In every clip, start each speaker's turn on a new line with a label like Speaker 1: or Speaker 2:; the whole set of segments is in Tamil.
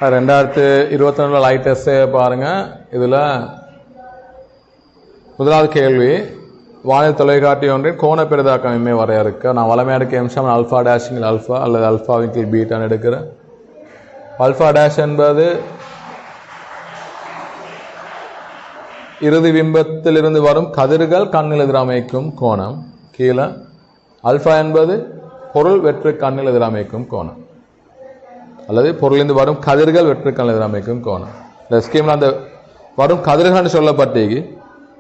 Speaker 1: (2022) லைட் டெஸ்ட் பாருங்க. இதுல முதலாவது கேள்வி, வானில் தொலைக்காட்டி ஒன்றின் கோண பெரிதாக்கம் இம்மே வரையறுக்க. நான் வளமையாக எடுக்க எம்சம் அல்ஃபா டேஷிங்கில் அல்ஃபா அல்லது அல்ஃபாவின் பீட்டான்னு எடுக்கிறேன். அல்ஃபா டேஷ் என்பது இறுதி பிம்பத்திலிருந்து வரும் கதிர்கள் கண்ணில் எதிரமைக்கும் கோணம். கீழே அல்ஃபா என்பது பொருள் வெற்று கண்ணில் எதிரமைக்கும் கோணம், அல்லது பொருளிலிருந்து வரும் கதிர்கள் வெற்று கண்ணில் எதிரமைக்கும் கோணம். இந்த ஸ்கீமில் அந்த வரும் கதிர்கள் சொல்லப்பட்டீங்க.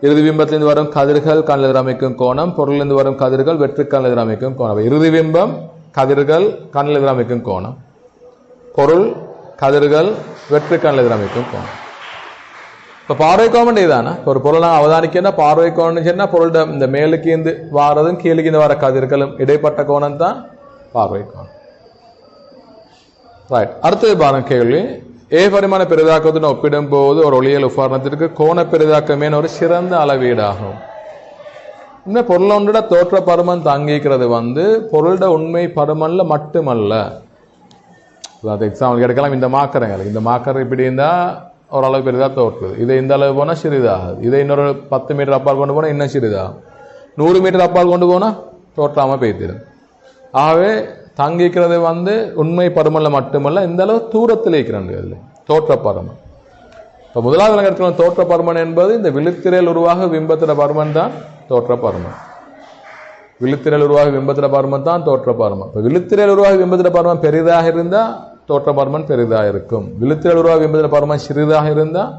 Speaker 1: இறுதி பிம்பத்திலிருந்து வரும் கதிர்கள் கண்ணில் எதிரமைக்கும் கோணம், பொருளிலிருந்து வரும் கதிர்கள் வெற்று கண்ணில் எதிரமைக்கும் கோணம். இறுதி பிம்பம் கதிர்கள் கண்ணில் எதிரமைக்கும் கோணம், பொருள் கதிர்கள் வெற்று கண்ணில் எதிரமைக்கும் கோணம். இப்போ பார்வை கோணம் இதுதானே. ஒரு பொருள் நான் அவதானிக்கன்னா பார்வை கோணம் சொன்னா பொருளோட இந்த மேலுக்கு இருந்து வாரதும் கீழுக்கு இருந்து வர கதிர்களும் இடைப்பட்ட கோணம் தான் பார்வை கோணம். ரைட். அடுத்தது பாருங்க கேள்வி, ஏ பரிமாண பெரிதாக்கத்துடன் ஒப்பிடும் போது ஒரு ஒளியியல் உபகரணத்திற்கு கோண பெரிதாக்கமே ஒரு சிறந்த அளவீடாகும். இந்த பொருள் ஒன்றோட தோற்ற பருமன் தாங்கிக்கிறது பொருளோட உண்மை பருமன்ல மட்டுமல்ல. எக்ஸாம்பிள் கிடைக்கலாம். இந்த மாக்கரைங்க, இந்த மாக்கரை இப்படி இருந்தா ஓரளவு பெரிதாக தோற்றுது. இதை இந்த அளவு போனால் சிறிதாகுது. இதை இன்னொரு 10 மீட்டர் அப்பால் கொண்டு போனால் இன்னும் சிறிதாகும். 100 மீட்டர் அப்பால் கொண்டு போனால் தோற்றாமல் பெய்திடும். ஆகவே தங்கிக்கிறது உண்மை பருமன்ல மட்டுமல்ல, இந்த அளவு தூரத்தில் இருக்கிறது தோற்ற பருமன். இப்போ முதலாவது இடத்துல தோற்ற பருமன் என்பது இந்த விழித்திரையில் உருவாக பிம்பத்திர பருமன் தான் தோற்ற பருமன். விழித்திரையில் உருவாக பிம்பத்திர பருமன் தான் தோற்ற பருமன். இப்போ விழித்திரையில் உருவாக பிம்பத்திர பருமன் பெரிதாக இருந்தால் தோற்ற பருமன் பெரிதாக இருக்கும். விழித்திரையில் உருவாக பிம்பத்திர பருமன் சிறிதாக இருந்தால்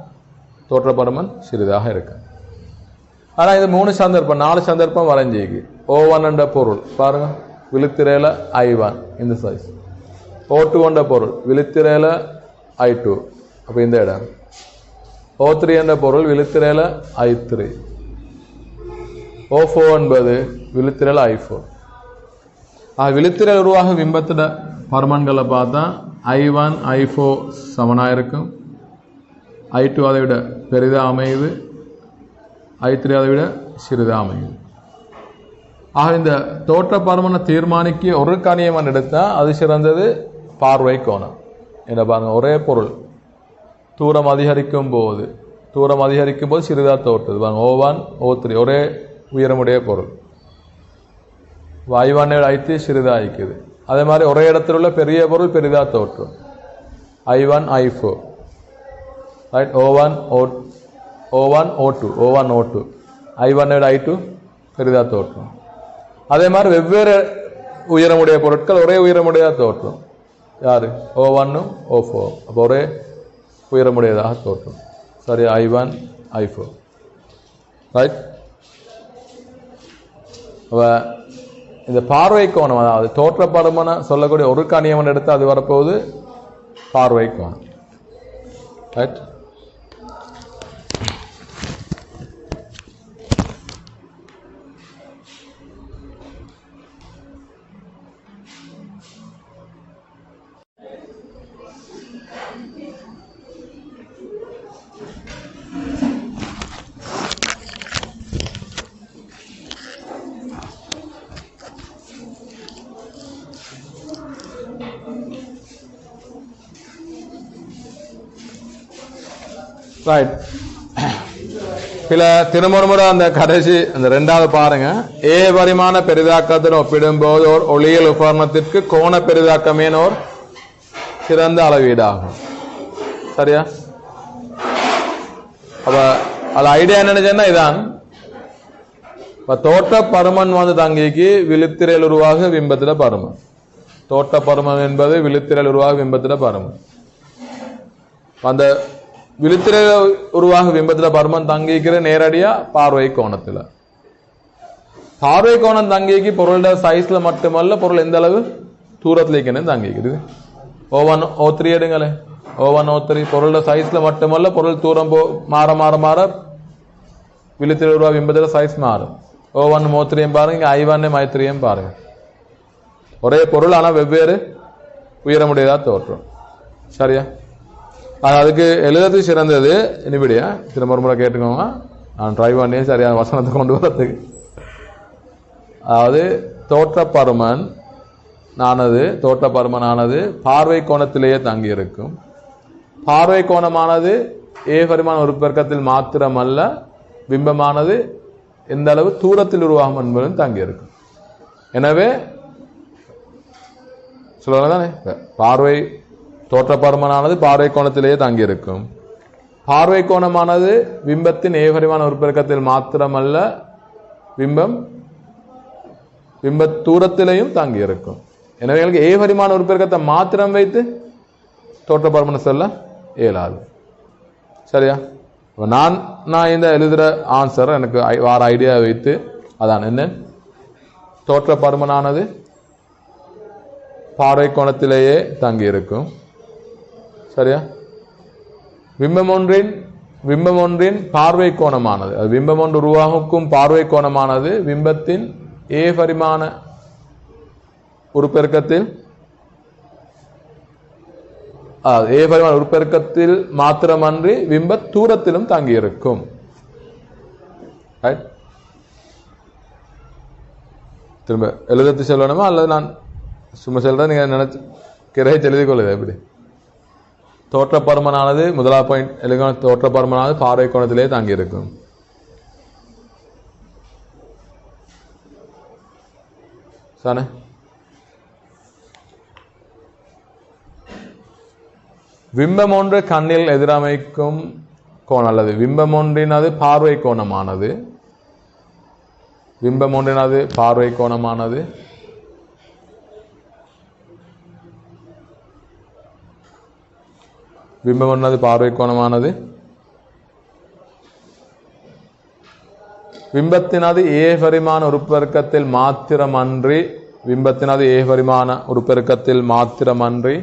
Speaker 1: தோற்ற பருமன் சிறிதாக இருக்கும். ஆனால் இது 3 சந்தர்ப்பம் 4 சந்தர்ப்பம் வரைஞ்சிக்கு. O1 என்ற பொருள் பாருங்க, விழித்திரையில I1 இந்த சைஸ். O2 என்ற பொருள் விழித்திரையில I2, அப்போ இந்த இடம். O3 என்ற பொருள் விழித்திரையில I3. O4 என்பது விழித்திரையில I4. விழித்திரையில் உருவாக பிம்பத்திட பருமன்களை பார்த்தா I1 I4 சமனாக இருக்கும். I2 அதை விட பெரிதாக அமையுது, I3 அதை விட சிறிதாக அமையுது. ஆக இந்த தோற்ற பருமனை தீர்மானிக்க ஒரு கணியமன் எடுத்தால் அது சிறந்தது பார்வை கோணம். என்ன பாருங்க, ஒரே பொருள் தூரம் அதிகரிக்கும் போது சிறிதாக தோற்றுது பாருங்க. O1 O3 ஒரே உயரமுடைய பொருள். I1 I3 சிறிதாகிக்குது. அதே மாதிரி ஒரே இடத்தில் உள்ள பெரிய பொருள் பெரிதாக தோற்றும். I1 I4 right. O1 O2 I1 I2 பெரிதாக தோற்றும். அதே மாதிரி வெவ்வேறு உயரமுடைய பொருட்கள் ஒரே உயரமுடையதாக தோற்றும். யாரு? O1 O4 அப்போ ஒரே உயரமுடையதாக தோற்றும். சரி, I1 I4 ரைட். இந்த பார்வை கோணம், அதாவது தோற்ற பருமனை சொல்லக்கூடிய ஒரு கணியமன் எடுத்து அது வரப்போகுது பார்வை கோணம். ரைட். ரைட். சில திருமுறை அந்த கடைசி அந்த 2வது பாருங்க. ஏ பரிமாண பெரிதாக்கத்துடன் ஒப்பிடும்போது ஒரு ஒளியியல் உபகரணத்திற்கு கோண பெரிதாக்கமே ஒரு சிறந்த அளவீடாகும். சரியா? அப்ப அது ஐடியா என்னன்னு இதான். தோற்ற பருமன் தங்கிக்கு விழித்திரையில் உருவாக பிம்பத்தில பருமன். தோற்ற பருமன் என்பது விழித்திரையில் உருவாக பிம்பத்தில பருமன். அந்த விழித்திரையில் உருவாக பிம்பத்தில் பருமன் தங்கிக்கிற நேரடியா பார்வை கோணத்தில். பார்வை கோணம் தங்கிக்கு பொருளோட சைஸ்ல மட்டுமல்ல, பொருள் எந்த அளவு தூரத்தில் இருக்கணும் தங்கிக்கிறது. O1 O3 எடுங்களே. O1 O3 பொருளோட சைஸ்ல மட்டுமல்ல, பொருள் தூரம் மாற மாற மாற விழித்திரையில் உருவாக பிம்பத்தில் சைஸ் மாறும். O1 O3 பாருங்க, I1 I3 பாருங்க. ஒரே பொருள் ஆனா வெவ்வேறு உயரமுடையதா தோற்றும். சரியா? அதுக்கு எழுதுறது சிறந்தது. இனிபடியா திரும்ப முறை கேட்டுக்கோங்க. நான் ட்ரை பண்ணி சரியான வசனத்தை கொண்டு வரதுக்கு. அதாவது தோற்றப்பருமனானது பார்வை கோணத்திலேயே தங்கி இருக்கும். பார்வை கோணமானது ஏ பரிமாண உருப்பெருக்கத்தில் மாத்திரமல்ல, பிம்பமானது எந்த அளவு தூரத்தில் உருவாகும் என்பதும் தங்கி இருக்கும். எனவே சொல்லுவாங்க தானே, தோற்றப்பருமனானது பார்வை கோணத்திலேயே தங்கி இருக்கும். பார்வை கோணமானது பிம்பத்தின் ஏ பரிமாண உருப்பெருக்கத்தில் மாத்திரமல்ல, பிம்ப தூரத்திலேயும் தங்கி இருக்கும். எனவே எங்களுக்கு ஏ பரிமாண உருப்பெருக்கத்தை மாத்திரம் வைத்து தோற்றப்பருமனை சொல்ல இயலாது. சரியா? நான் இந்த எழுதுகிற ஆன்சர் எனக்கு வார ஐடியா வைத்து அதான் என்ன, தோற்றப்பருமனானது பார்வை கோணத்திலேயே தங்கி இருக்கும். சரியா? பிம்பம் ஒன்றின் பார்வை கோணமானது, அது பிம்பம் ஒன்று உருவாகும் பார்வை கோணமானது பிம்பத்தின் ஏ பரிமாண உருப்பெருக்கத்தில் மாத்திரமன்றி பிம்ப தூரத்திலும் தங்கியிருக்கும். திரும்ப எழுதத்து சொல்லணுமா அல்லது நான் சும்மா சொல்றேன், நீங்க நினைச்சு கிரகிச்சு எழுதி கொள்ளுது. எப்படி தோற்றப்பருமனானது முதலாவது பாயிண்ட் எழுத, தோற்றப்பருமனானது பார்வை கோணத்திலே தங்கியிருக்கும். சானே பிம்பம் ஒன்று கண்ணில் எதிரமைக்கும் கோணம் அல்லது பிம்பம் ஒன்றினது பார்வை கோணமானது, பிம்பம் ஒன்றினது பார்வை கோணமானது பிம்பம் ஒன்றது பார்வை கோணமானது பிம்பத்தினது ஏ பரிமாண உருப்பெருக்கத்தில் மாத்திரமன்றி, பிம்பத்தினது ஏ பரிமாண உருப்பெருக்கத்தில் மாத்திரமன்றி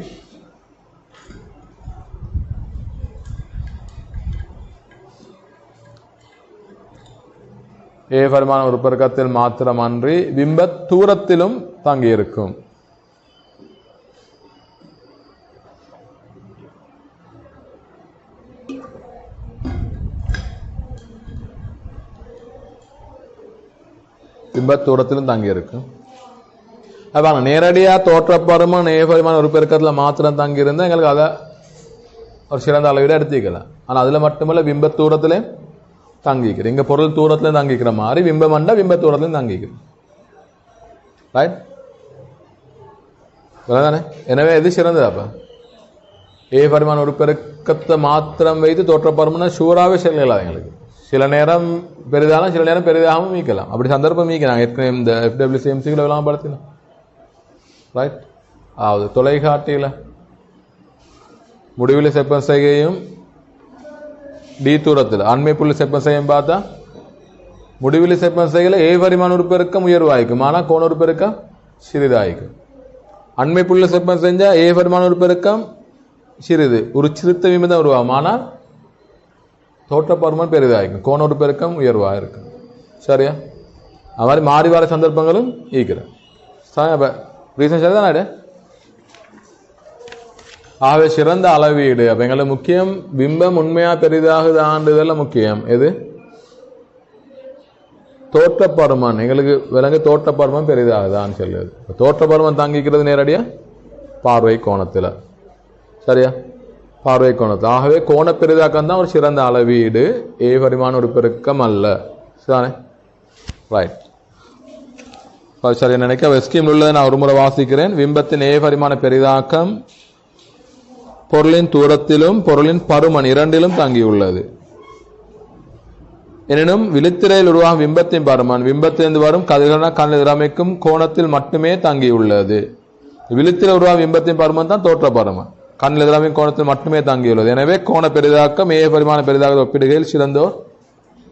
Speaker 1: ஏ பரிமாண உருப்பெருக்கத்தில் மாத்திரமன்றி பிம்ப தூரத்திலும் தங்கியிருக்கும். பிம்ப தூரத்திலும் தங்கியிருக்கும். அதாங்க நேரடியா தோற்றப்பருமன் ஏ பரிமாண உருப்பெருக்கத்தில் மாத்திரம் தங்கியிருந்தா எங்களுக்கு அதை ஒரு சிறந்த அளவிட எடுத்துக்கலாம். ஆனால் அதுல மட்டுமல்ல பிம்ப தூரத்திலே தங்கிக்கிறேன். இங்க பொருள் தூரத்துல தங்கிக்கிற மாதிரி பிம்பம் அண்டா பிம்ப தூரத்திலும் தங்கிக்கிறேன். ரைட்? தானே? எனவே எது சிறந்தது? அப்ப ஏ பரிமாண உருப்பெருக்கத்தை மாத்திரம் வைத்து தோற்றப்பருமனை ஷூராகவே சொல்லலாம். எங்களுக்கு சில நேரம் பெரிதாலும் சில நேரம் பெரிதாகவும் மீக்கலாம். அப்படி சந்தர்ப்பம் மீக்கலாம். ஏற்கனவே இந்த FWCMC எல்லாம் படுத்தினோம். ரைட்? அதாவது தொலைக்காட்டியில முடிவில் செப்பம் செய்கையும் டி தூரத்தில் அண்மை புள்ளி செப்பம் செய்யும் பார்த்தா முடிவில் செப்பம் செய்யல ஏ பரிமாண உருப்பெருக்கம் உயர்வாய்க்கும், ஆனால் கோண உருப்பெருக்கம் சிறிதாய்க்கும். அண்மை புள்ளி செப்பம் செஞ்சா ஏ பரிமாண உருப்பெருக்கம் சிறிது, ஒரு சிறுத்த விமம் தான் உருவாகும், ஆனால் தோற்றப்பருமன் பெரிதாய்க்கும், கோண உருப்பெருக்கம் உயர்வாக இருக்கும். சரியா? அது மாதிரி மாறி வர சந்தர்ப்பங்களும் ஈக்கிறேன். ரீசன் சரிதானே? ஆகவே சிறந்த அளவீடு அப்ப எங்களுக்கு முக்கியம் பிம்பம் உண்மையா பெரிதாகுதாண்டுதெல்லாம் முக்கியம். எது? தோற்றப்பருமன். எங்களுக்கு விலங்கு தோற்றப்பருமன் பெரிதாகுதான்னு சொல்லுது. தோற்றப்பருமன் தாங்கிக்கிறது நேரடியா பார்வை கோணத்துல. சரியா? பார்வை கோணத்தில். ஆகவே கோண பெரிதாக்கம் தான் ஒரு சிறந்த அளவீடு, ஏ பரிமாண உருப்பெருக்கம் அல்ல. சரிதானே? ரைட். சரி, நினைக்க ஸ்கீம் உள்ளதை நான் ஒரு முறை வாசிக்கிறேன். பிம்பத்தின் ஏ பரிமாண பெரிதாக்கம் பொருளின் தூரத்திலும் பொருளின் பருமன் இரண்டிலும் தங்கியுள்ளது. எனினும் விழித்திரையில் உருவாகும் பிம்பத்தின் பருமன் பிம்பத்திலிருந்து வரும் கதிர்களான கண்ணில் எதிரமைக்கும் கோணத்தில் மட்டுமே தங்கியுள்ளது. விழித்திரை உருவாகும் பிம்பத்தின் பருமன் தான் தோற்ற பருமன், கண்ணில் எதிரமைக்கும் கோணத்தில் மட்டுமே தங்கியுள்ளது. எனவே கோண பெரிதாக்கம் ஏ பரிமாண பெரிதாக ஒப்பிடுகையில் சிறந்தோர்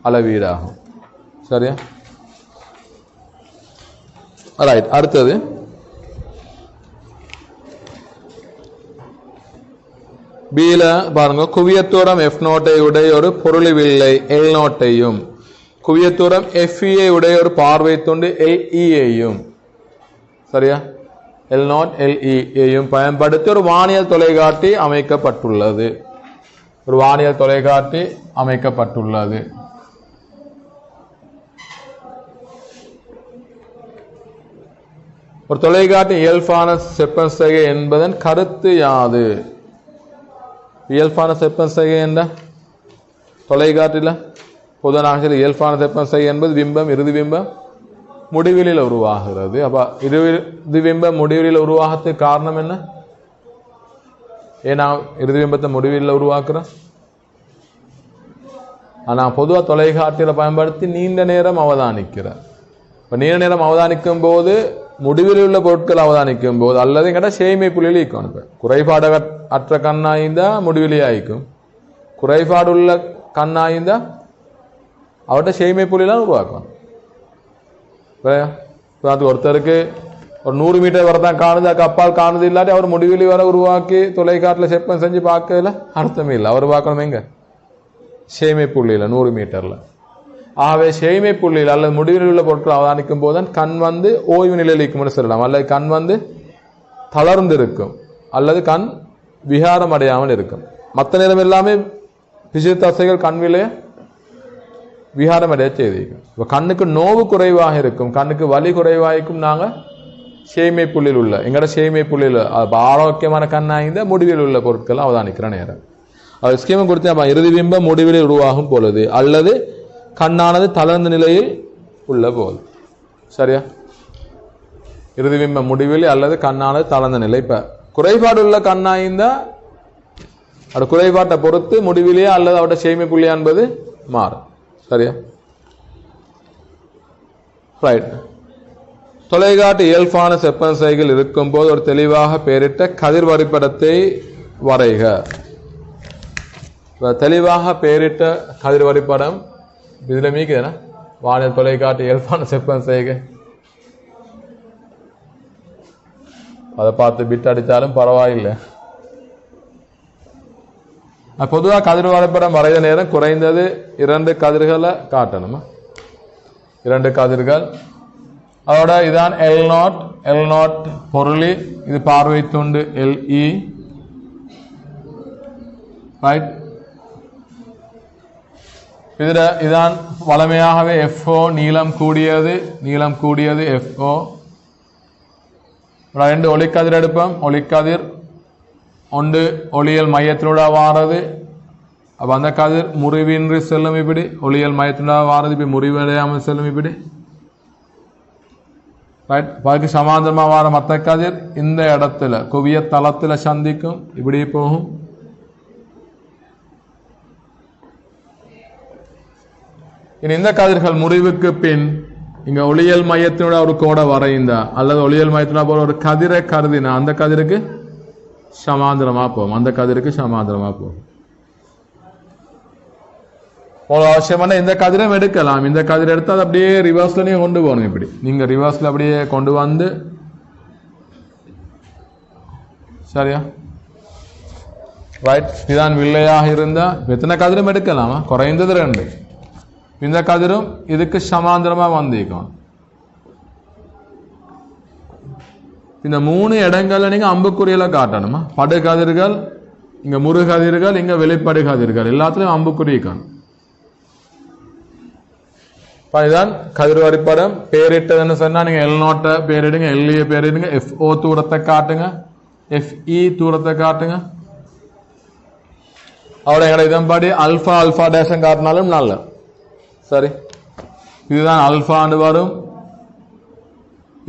Speaker 1: அளவீடாகும். சரியா? ரைட். அடுத்தது பீல பாருங்க, குவியத்தூரம் F0 உடைய ஒரு பொருளிவில்லை L0ஐயும் குவியத்தூரம் FE உடைய ஒரு பார்வை துண்டு LEஐயும், சரியா, L0 LEஐயும் பயன்படுத்தி ஒரு வானியல் தொலைக்காட்டி அமைக்கப்பட்டுள்ளது. ஒரு வானியல் தொலைக்காட்டி அமைக்கப்பட்டுள்ளது. ஒரு தொலைக்காட்டி இயல்பான செப்பன் செய்கை என்பதன் கருத்து யாது? இயல்பான செப்பன் செய்கை என்ற தொலைக்காட்டில பொதுவாக இயல்பான செப்பன் செய்கை என்பது பிம்பம் இறுதி பிம்பம் முடிவிலில் உருவாகிறது. அப்ப இறுதி பிம்பம் முடிவிலில் உருவாகிறதுக்கு காரணம் என்ன? ஏன்னா இறுதி பிம்பத்தை முடிவிலில் உருவாக்குறோம். ஆனா பொதுவா தொலைக்காட்டில பயன்படுத்தி நீண்ட நேரம் அவதானிக்கிறார். இப்ப நீண்ட நேரம் அவதானிக்கும் போது முடிவில் உள்ள பொருட்கள் அவதானிக்கும் போது அல்லது எங்கட சேமை புள்ளியில் ஈக்கும். இப்ப குறைபாடு அற்ற கண்ணாய்ந்தா முடிவிலே ஆயிக்கும், குறைபாடு உள்ள கண்ணாய்ந்தா அவர்கிட்ட சேமை புள்ளியெல்லாம் உருவாக்கும். ஒருத்தருக்கு ஒரு 100 மீட்டர் வரதான் காணுது, அதுக்கு அப்பால் காணுது இல்லாட்டி அவர் முடிவிலி வர உருவாக்கி தொலைக்காட்டில் செப்பன் செஞ்சு பார்க்கல அர்த்தமே இல்லை. அவர் பார்க்கணும் எங்க? சேமை புள்ளியில் 100 மீட்டர்ல. ஆகவே சேமை புள்ளியில் அல்லது முடிவில் உள்ள பொருட்கள் அவதானிக்கும் போதுதான் கண் ஓய்வு நிலையில் இருக்கும்னு சொல்லலாம், அல்லது கண் தளர்ந்து இருக்கும், அல்லது கண் விகாரம் அடையாமல் இருக்கும். மற்ற நேரம் எல்லாமே பிசிறு தசைகள் கண்விலே விகாரம் அடைய செய்திருக்கும். இப்போ கண்ணுக்கு நோவு குறைவாக இருக்கும், கண்ணுக்கு வலி குறைவாயிருக்கும். நாங்கள் சேமை புள்ளியில் உள்ள எங்கட சேமை புள்ளியில் ஆரோக்கியமான கண்ணாய்ந்த முடிவில் உள்ள பொருட்கள் அவதானிக்கிற நேரம் அது ஸ்கீமை கொடுத்து இறுதி பிம்பம் முடிவில் உருவாகும் பொழுது அல்லது கண்ணானது தளர்ந்த நிலையில் உள்ள போது. சரியா? இறுதி பிம்பம் முடிவில் அல்லது கண்ணானது தளர்ந்த நிலை. இப்ப குறைபாடு உள்ள கண்ணாய்ந்தா அவட குறைபாட்டை பொறுத்து முடிவிலேயே அல்லது அவட சேமை புள்ளி என்பது மாறும். சரியா? ரைட். தொலைக்காட்டு இயல்பான செப்பன் செய்கள் இருக்கும் போது ஒரு தெளிவாக பெயரிட்ட கதிர் வரைபடத்தை வரைக. தெளிவாக பெயரிட்ட கதிர் வரைபடம் இதுல மீக்குதுன்னா வானில் தொலைக்காட்டு இயல்பான செப்பன் செய்கை அதை பார்த்து பிட் அடித்தாலும் பரவாயில்லை. பொதுவாக கதிர் வரைபடம் வரைத நேரம் குறைந்தது 2 கதிர்களை காட்டணுமா? 2 கதிர்கள். அதோட இதான் L0 பொருளி, இது பார்வை துண்டு LE. ரைட். இதான் வளமையாகவே FO நீளம் கூடியது FO. 2 ஒளிக்கதிர் எடுப்போம். ஒளிக்கதிர் ஒன்று ஒளியல் மையத்தினோட வாரது. அப்ப அந்த கதிர் முறிவின்றி செல்லும் இப்படி, ஒளியல் மையத்தினோட வாரது இப்படி முறிவடையாமல் செல்லும் இப்படி. ரைட். அதுக்கு சமாந்தரமா வார மற்ற கதிர் இந்த இடத்துல குவிய தளத்துல சந்திக்கும், இப்படி போகும். இனி இந்த கதிர்கள் முறிவுக்கு பின் இங்க ஒளியல் மையத்தினோட ஒரு கோடை வரைந்தா அல்லது ஒளியல் மையத்தினோட போல ஒரு கதிரை கருதினா அந்த கதிருக்கு சமாந்திரமா போகும், அந்த கதிருக்கு சமாந்திரமா போகும். அவசியமான இந்த கதிரம் எடுக்கலாம். இந்த கதிரை எடுத்து அதை அப்படியே ரிவர்ஸ்ல நீங்க கொண்டு போகணும். இப்படி நீங்க ரிவர்ஸ்ல அப்படியே கொண்டு வந்து, சரியா? ரைட். இதுதான் வில்லையாக இருந்தா எத்தனை கதிரம் எடுக்கலாமா? குறைந்தது 2. இந்த கதிரும் இதுக்கு சமாந்திரமா வந்திருக்கும். இந்த 3 இடங்கள்ல நீங்க அம்புக்குறியில காட்டணுமா? படு கதிர்கள், இங்க முரு கதிர்கள், இங்க வெளிப்படு கதிர்கள், எல்லாத்துலயும் அம்புக்குறி காணும். இதுதான் கதிர் வரைபடம். பேரிட்டதுன்னு சொன்னா நீங்க L0 பேரிடுங்க, LE பேரிடுங்க, FO தூரத்தை காட்டுங்க, FE தூரத்தை காட்டுங்க. அவளை எங்களை இதன்படி அல்பா டேஷன் காட்டினாலும் நல்ல. சரி, இதுதான் அல்பான்னு வரும்.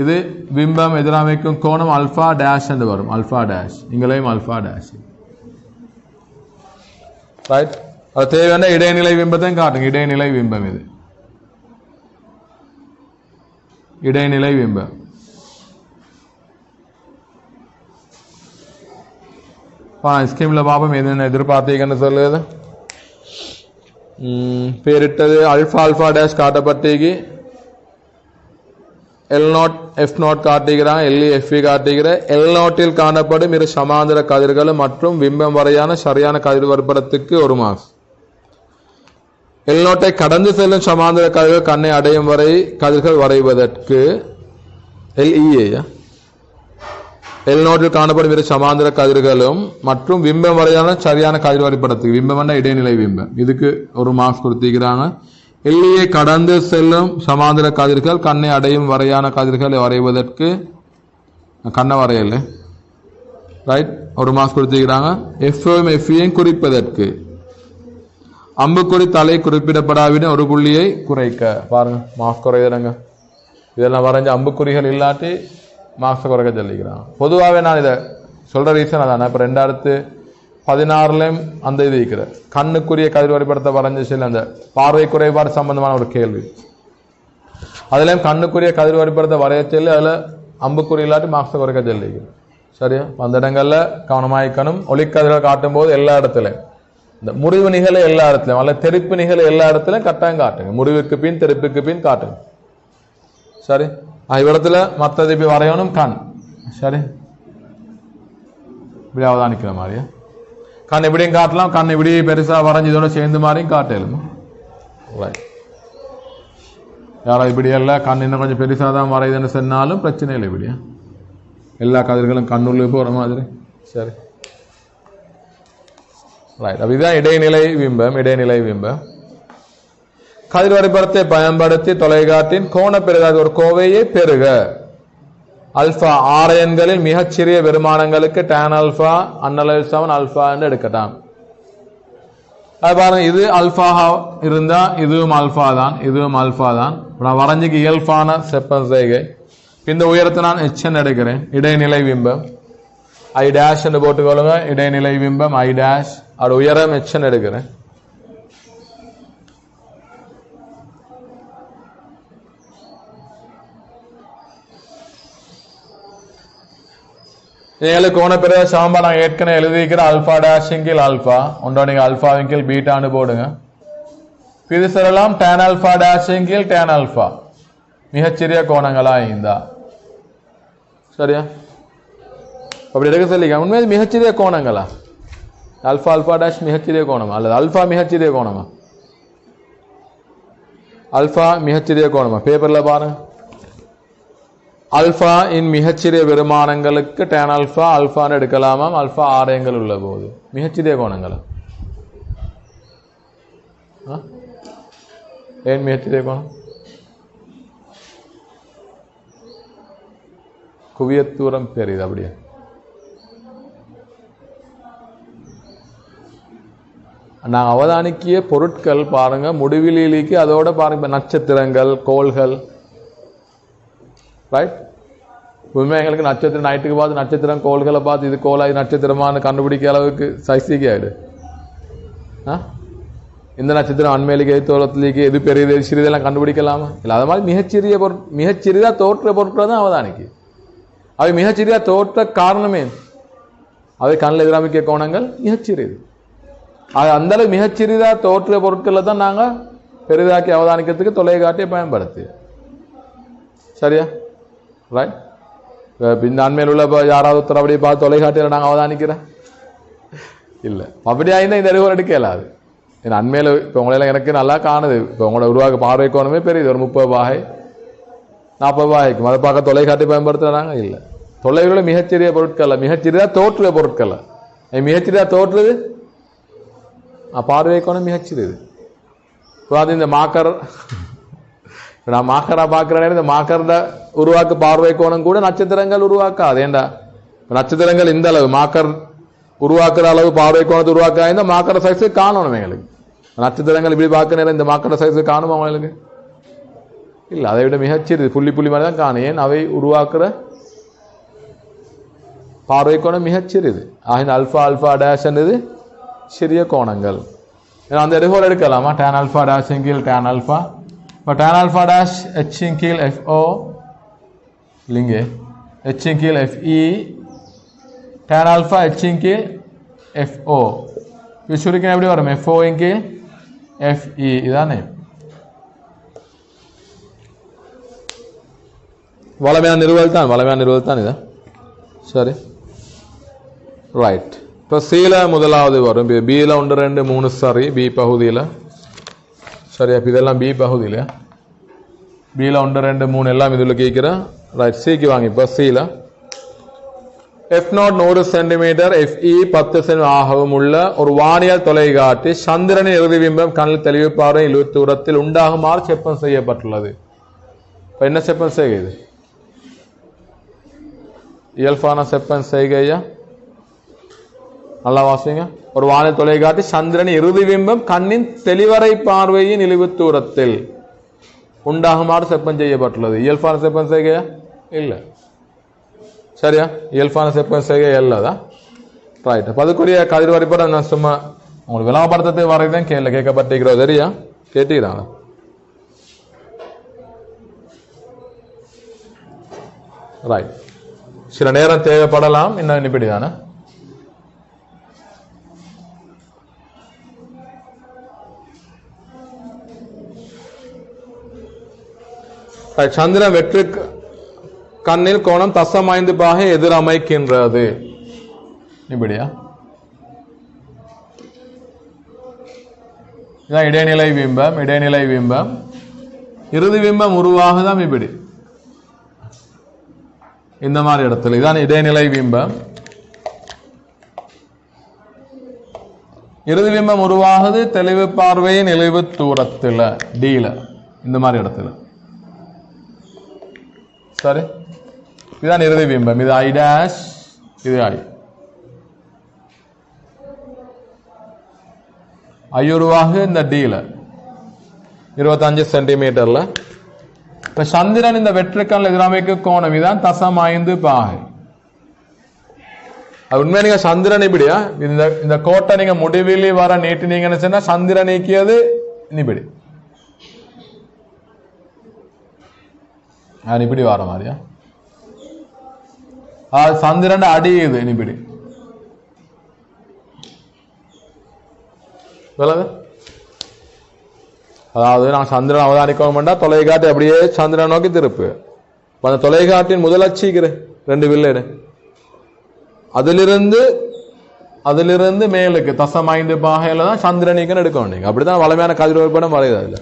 Speaker 1: இது பிம்பம் எதிரமைக்கும் கோணம் அல்பா டேஷ் என்று வரும். அல்பா டேஷ் இங்களையும் அல்பா டேஷ். ரைட். அது தேவையான இடைநிலை பிம்பத்தையும் காட்டுங்க. இடைநிலை பிம்பம் இது இடைநிலை பிம்பம். ஸ்கீம்ல பாப்போம் என்னென்ன எதிர்பார்த்தீங்கன்னு சொல்லுது. பேரிட்டது அல்பா டேஷ் காட்டப்பட்டீங்க, L0 F0 காட்டுகிறான், LE FE காட்டுகிற. L0 காணப்படும் 2 சமாந்திர கதிர்கள் மற்றும் பிம்பம் வரையான சரியான கதிர் வரைபடத்துக்கு 1 மார்க்ஸ். L0 கடந்து செல்லும் சமாந்திர கதிர்கள் கண்ணை அடையும் வரை கதிர்கள் வரைவதற்கு LEA L0 காணப்படும் 2 சமாந்திர கதிர்களும் மற்றும் பிம்பம் வரையான சரியான கதிர் வரைபடத்துக்கு, பிம்பம் இடைநிலை பிம்பம், இதுக்கு 1 மார்க்ஸ் கொடுத்திருக்கிறாங்க. LEA கடந்து செல்லும் சமாந்திர கதிர்கள் கண்ணை அடையும் வரையான கதிர்களை வரைவதற்கு கண்ணை வரையல ரைட். ஒரு மார்க்ஸ் கொடுத்துக்கிறாங்க. எஃப்ஓயும் எஃப்இயும் குறிப்பதற்கு அம்புக்குறி தலை குறிப்பிடப்படாவிட ஒரு புள்ளியை குறைக்க. பாருங்க மார்க்ஸ் குறையிறங்க. இதெல்லாம் வரைஞ்ச அம்புக்குறிகள் இல்லாட்டி மார்க்ஸை குறைக்க சொல்லிக்கிறாங்க. பொதுவாகவே நான் இதை சொல்ற ரீசன் அதான். இப்போ 2016 அந்த இது இருக்கிற கண்ணுக்குரிய கதிர் வரைபடத்தை வரைஞ்ச சில அந்த பார்வை குறைபாடு சம்பந்தமான ஒரு கேள்வி. அதுலேயும் கண்ணுக்குரிய கதிர் வரைபடத்தை வரைய சொல்லி அதில் அம்புக்குறி இல்லாட்டி மார்க்ஸை குறைக்க சொல்லிக்கிறேன். சரியா? அந்த இடங்கள்ல கவனமாயிக்கணும். ஒளிக்கதிர்கள் காட்டும் போது எல்லா இடத்துலையும் இந்த முறிவு நிகழ எல்லா இடத்துலையும் அல்ல தெரிப்பு நிகழ எல்லா இடத்துலையும் கட்டாயம் காட்டுங்க. முடிவுக்கு பின் தெரிப்புக்கு பின் காட்டுங்க. சரி, இவ்விடத்துல மற்றது இப்படி வரையணும் கண். சரி, இப்படி அவதானிக்கிற மாதிரியா கண் இப்படியும் காட்டலாம். கண் இப்படி பெருசா வரைஞ்சி இதோட சேர்ந்து மாதிரியும் காட்டலுமா. யாராவது இப்படி எல்லாம் கண் இன்னும் கொஞ்சம் பெருசாக தான் வரையுதுன்னு சொன்னாலும் பிரச்சனை இல்லை. இப்படியா எல்லா கதிர்களும் கண்ணுள்ளே போகிற மாதிரி. சரி ரைட். அப்போ இதுதான் இடைநிலை பிம்பம். இடைநிலை பிம்பம் கதிர் வரைபடத்தை பயன்படுத்தி தொலைக்காட்டின் கோண பெருகாத ஒரு கோவையை பெருக. அல்பா ஆரையன்களில் மிகச்சிறிய பெருமானங்களுக்கு டேன் அல்பா அன்னல் 7 அல்பா என்று எடுக்கட்டாம். அது பாருங்க, இது அல்பா இருந்தா இதுவும் அல்பா தான், இதுவும் அல்பா தான். நான் வரைஞ்சிக்கு இயல்பான செப்பன் செய்கை. இந்த உயரத்தை நான் எச்என் எடுக்கிறேன். இடைநிலை பிம்பம் ஐ டேஷ் என்று போட்டுக்கொள்ளுங்க. இடைநிலை பிம்பம் ஐ டேஷ். அது உயரம் எச்என் எடுக்கிறேன். ஏழு கோண பிறகு சாம்பா நான் ஏற்கனவே எழுதிக்கிற அல்பா டேஷின் கீழ் அல்பா ஒன்றா நீங்க அல்பாவின் கீழ் பீட்டான்னு போடுங்க. இது சொல்லலாம் டேன் அல்பா டேஷின் கீழ் டேன் அல்பா மிகச்சிறிய கோணங்களா இருந்தா. சரியா? அப்படி எடுக்க சொல்லிக்க. உண்மையில் மிகச்சிறிய கோணங்களா? அல்பா அல்பா டேஷ் மிகச்சிறிய கோணமா அல்லது அல்பா மிகச்சிறிய கோணமா? அல்பா மிகச்சிறிய கோணமா? பேப்பர்ல பாருங்க. அல்பா இன் மிகச்சிறிய பெருமானங்களுக்கு டேன் அல்பா அல்பான்னு எடுக்கலாமாம். அல்பா ஆரயங்கள் உள்ள போது மிகச்சிறிய கோணங்களா? ஏன் மிகச்சிறிய கோணம்? குவியத்தூரம் பெரியது. அப்படியே நாங்கள் அவதானிக்கிய பொருட்கள் பாருங்க முடிவிலிக்கு அதோட பாருங்க நட்சத்திரங்கள் கோள்கள். ரைட். உண்மை எங்களுக்கு நட்சத்திரம் நைட்டுக்கு பார்த்து நட்சத்திரம் கோள்களை பார்த்து இது கோலா இது நட்சத்திரமானு கண்டுபிடிக்க அளவுக்கு சைஸிக்கு ஆயிடு. இந்த நட்சத்திரம் அண்மையிலேக்கு தோளத்திலேக்கு எது பெரியது சிறிதெல்லாம் கண்டுபிடிக்கலாமா? இல்லை. அது மாதிரி மிகச்சிறிதா தோற்ற பொருட்களை தான் அவதானிக்கு. அவை மிகச்சிறிதா தோற்ற காரணமே அவை கண்ணில் எதிராமிக்க கோணங்கள் மிகச்சிறியது. அது அந்த அளவு மிகச்சிறிதா தோற்ற பொருட்களை தான் நாங்கள் பெரிதாக்கி அவதானிக்கிறதுக்கு தொலைக்காட்டியை பயன்படுத்தி. சரியா? ரைட். இந்த அண்மையில் உள்ள யாராவது ஒருத்தர் அப்படியே பார்த்து தொலைக்காட்டியில் நாங்கள் அவதானிக்கிறேன் இல்லை. அப்படியா இருந்தால் இந்த அறிவுரை எடுக்க இயலாது. ஏன்னா அண்மையில் இப்போ உங்களெல்லாம் எனக்கு நல்லா காணுது. இப்போ உங்களோட உருவாக்க பார்வை கோணமே பெரியது. ஒரு 30 பாகை 40 பாகைக்கும் அதை பார்க்க தொலைக்காட்டி பயன்படுத்துகிறாங்க இல்லை. தொலைவில் மிகச்சிறிய பொருட்கள் மிகச்சிறியதாக தோற்றுற பொருட்கள் மிகச்சிறியதாக தோற்றுறது பார்வை கோணம் மிகச்சிறியது. இப்போ அது இந்த மாக்கர் நான் மாக்கரா பார்க்குறேன். இந்த மாக்கரோட உருவாக்க பார்வை கோணம் கூட நட்சத்திரங்கள் உருவாக்காது. ஏண்டா நட்சத்திரங்கள் இந்த அளவு மாக்கர் உருவாக்குற அளவு பார்வை கோணத்தை உருவாக்க இந்த மாக்கர சைஸு காணணும் எங்களுக்கு. நட்சத்திரங்கள் இப்படி பார்க்க நேரம் இந்த மாக்கர சைஸு காணுமா அவங்களுக்கு? இல்லை. அதை விட மிகச்சிறியது புள்ளி புள்ளி மாதிரி தான் காணும். ஏன் அவை உருவாக்குற பார்வை கோணம் மிகச்சிறியது. ஆகின அல்பா அல்பா டேஷ் என்றது சிறிய கோணங்கள். ஏன்னா அந்த எடுகோல் எடுக்கலாமா? டேன் அல்பா டேஷ் கீழ் டேன் அல்பா. இப்போ டேன் அல்பா டேஷ் ஹெச் கீழ் எஃப்ஓ இல்லைங்க ஹெச் கீழ் எஃப்இ டேன் அல்பா ஹெச் கீழ் எஃப்ஓ. இது சுருக்கின எப்படி வரும்? எஃப்ஓ கீழ் எஃப்இ. இதானே வளமையான நிறுவல் தான். வளமையான நிறுவல் தான் இதான். சரி ரைட். இப்போ சியில் முதலாவது வரும். பியில் 1 2 3 சரி பி பகுதியில். சரியா? இப்போ இதெல்லாம் பி பகுதியில். பியில் 1 2 3 எல்லாம் இதில் கேட்குறேன். ரைட். சிக்கு வாங்க. இப்போ சியில் F0 100 சென்டிமீட்டர் FE 10 சென்டிமீட்டர் ஆகவும் உள்ள ஒரு வானியல் தொலைக்காட்டி சந்திரனின் இறுதி பிம்பம் கண்ணில் தெளிவு பார்வை 70 தூரத்தில் உண்டாகுமாறு செப்பம் செய்யப்பட்டுள்ளது. இப்போ என்ன செப்பம் செய்யுது? இயல்பான செப்பன் செய்கையா நல்லா வாசிங்க. ஒரு வானை தொலைக்காட்டி சந்திரன் இறுதி பிம்பம் கண்ணின் தெளிவரை பார்வையின் இழிவு தூரத்தில் உண்டாகுமாறு செப்பம் செய்யப்பட்டுள்ளது. இயல்பான செப்பன் செய்கையா இல்ல. சரியா? இயல்பான செப்பன் செய்கை இல்லதான். ரைட். அப்ப அதுக்குரிய கதிர் வரைபடம் நான் சும்மா உங்களுக்கு விளாபடுத்தத்தை வரைதான் கேட்கப்பட்டிருக்கிறோம். சரியா? கேட்டீங்களா? ரைட். சில நேரம் தேவைப்படலாம். இன்னும் இப்படிதானே. சந்திரன் வெற்று கண்ணில் கோணம் தசம் 5 பாகை எதிரமைக்கின்றது. இப்படியா? இதான் இடைநிலை பிம்பம். இடைநிலை பிம்பம் இறுதி பிம்பம் உருவாகுதான் இப்படி இந்த மாதிரி இடத்துல. இதான் இடைநிலை பிம்பம். இறுதி பிம்பம் உருவாகுது தெளிவு பார்வையின் இழிவு தூரத்தில் டீல இந்த மாதிரி இடத்துல. சரி, இதுதான் இறுதி பிம்பம். இது ஐ டேஷ், இது ஐ உருவாகு இந்த டீல 25 சென்டிமீட்டர்ல. இப்ப சந்திரன் இந்த வெற்றுக்கண்ணில் எதிரமைக்கு கோணம் இதான் தசம் 5 பாகை. உண்மையா நீங்க சந்திரன் இப்படியா இந்த கோட்டை நீங்க முடிவில் வர நீட்டினீங்கன்னு சொன்னா சந்திரன் நீக்கியது இப்படி இப்படி வர மாதிரியா? சந்திரன் அடி இது இப்படி. அதாவது நான் சந்திரன் அவதானிக்கணும்டா தொலைக்காட்டி அப்படியே சந்திரன் நோக்கி திருப்பு. அந்த தொலைக்காட்டின் முதல் அச்சிக்கிற 2 வில்லேடு அதிலிருந்து மேலுக்கு தசம் 5 பாகையில தான் சந்திரனிக்கன்னு எடுக்கணும். நீங்க அப்படிதான் வளமையான கதிர்வரைபடம் வரையுது. அதுல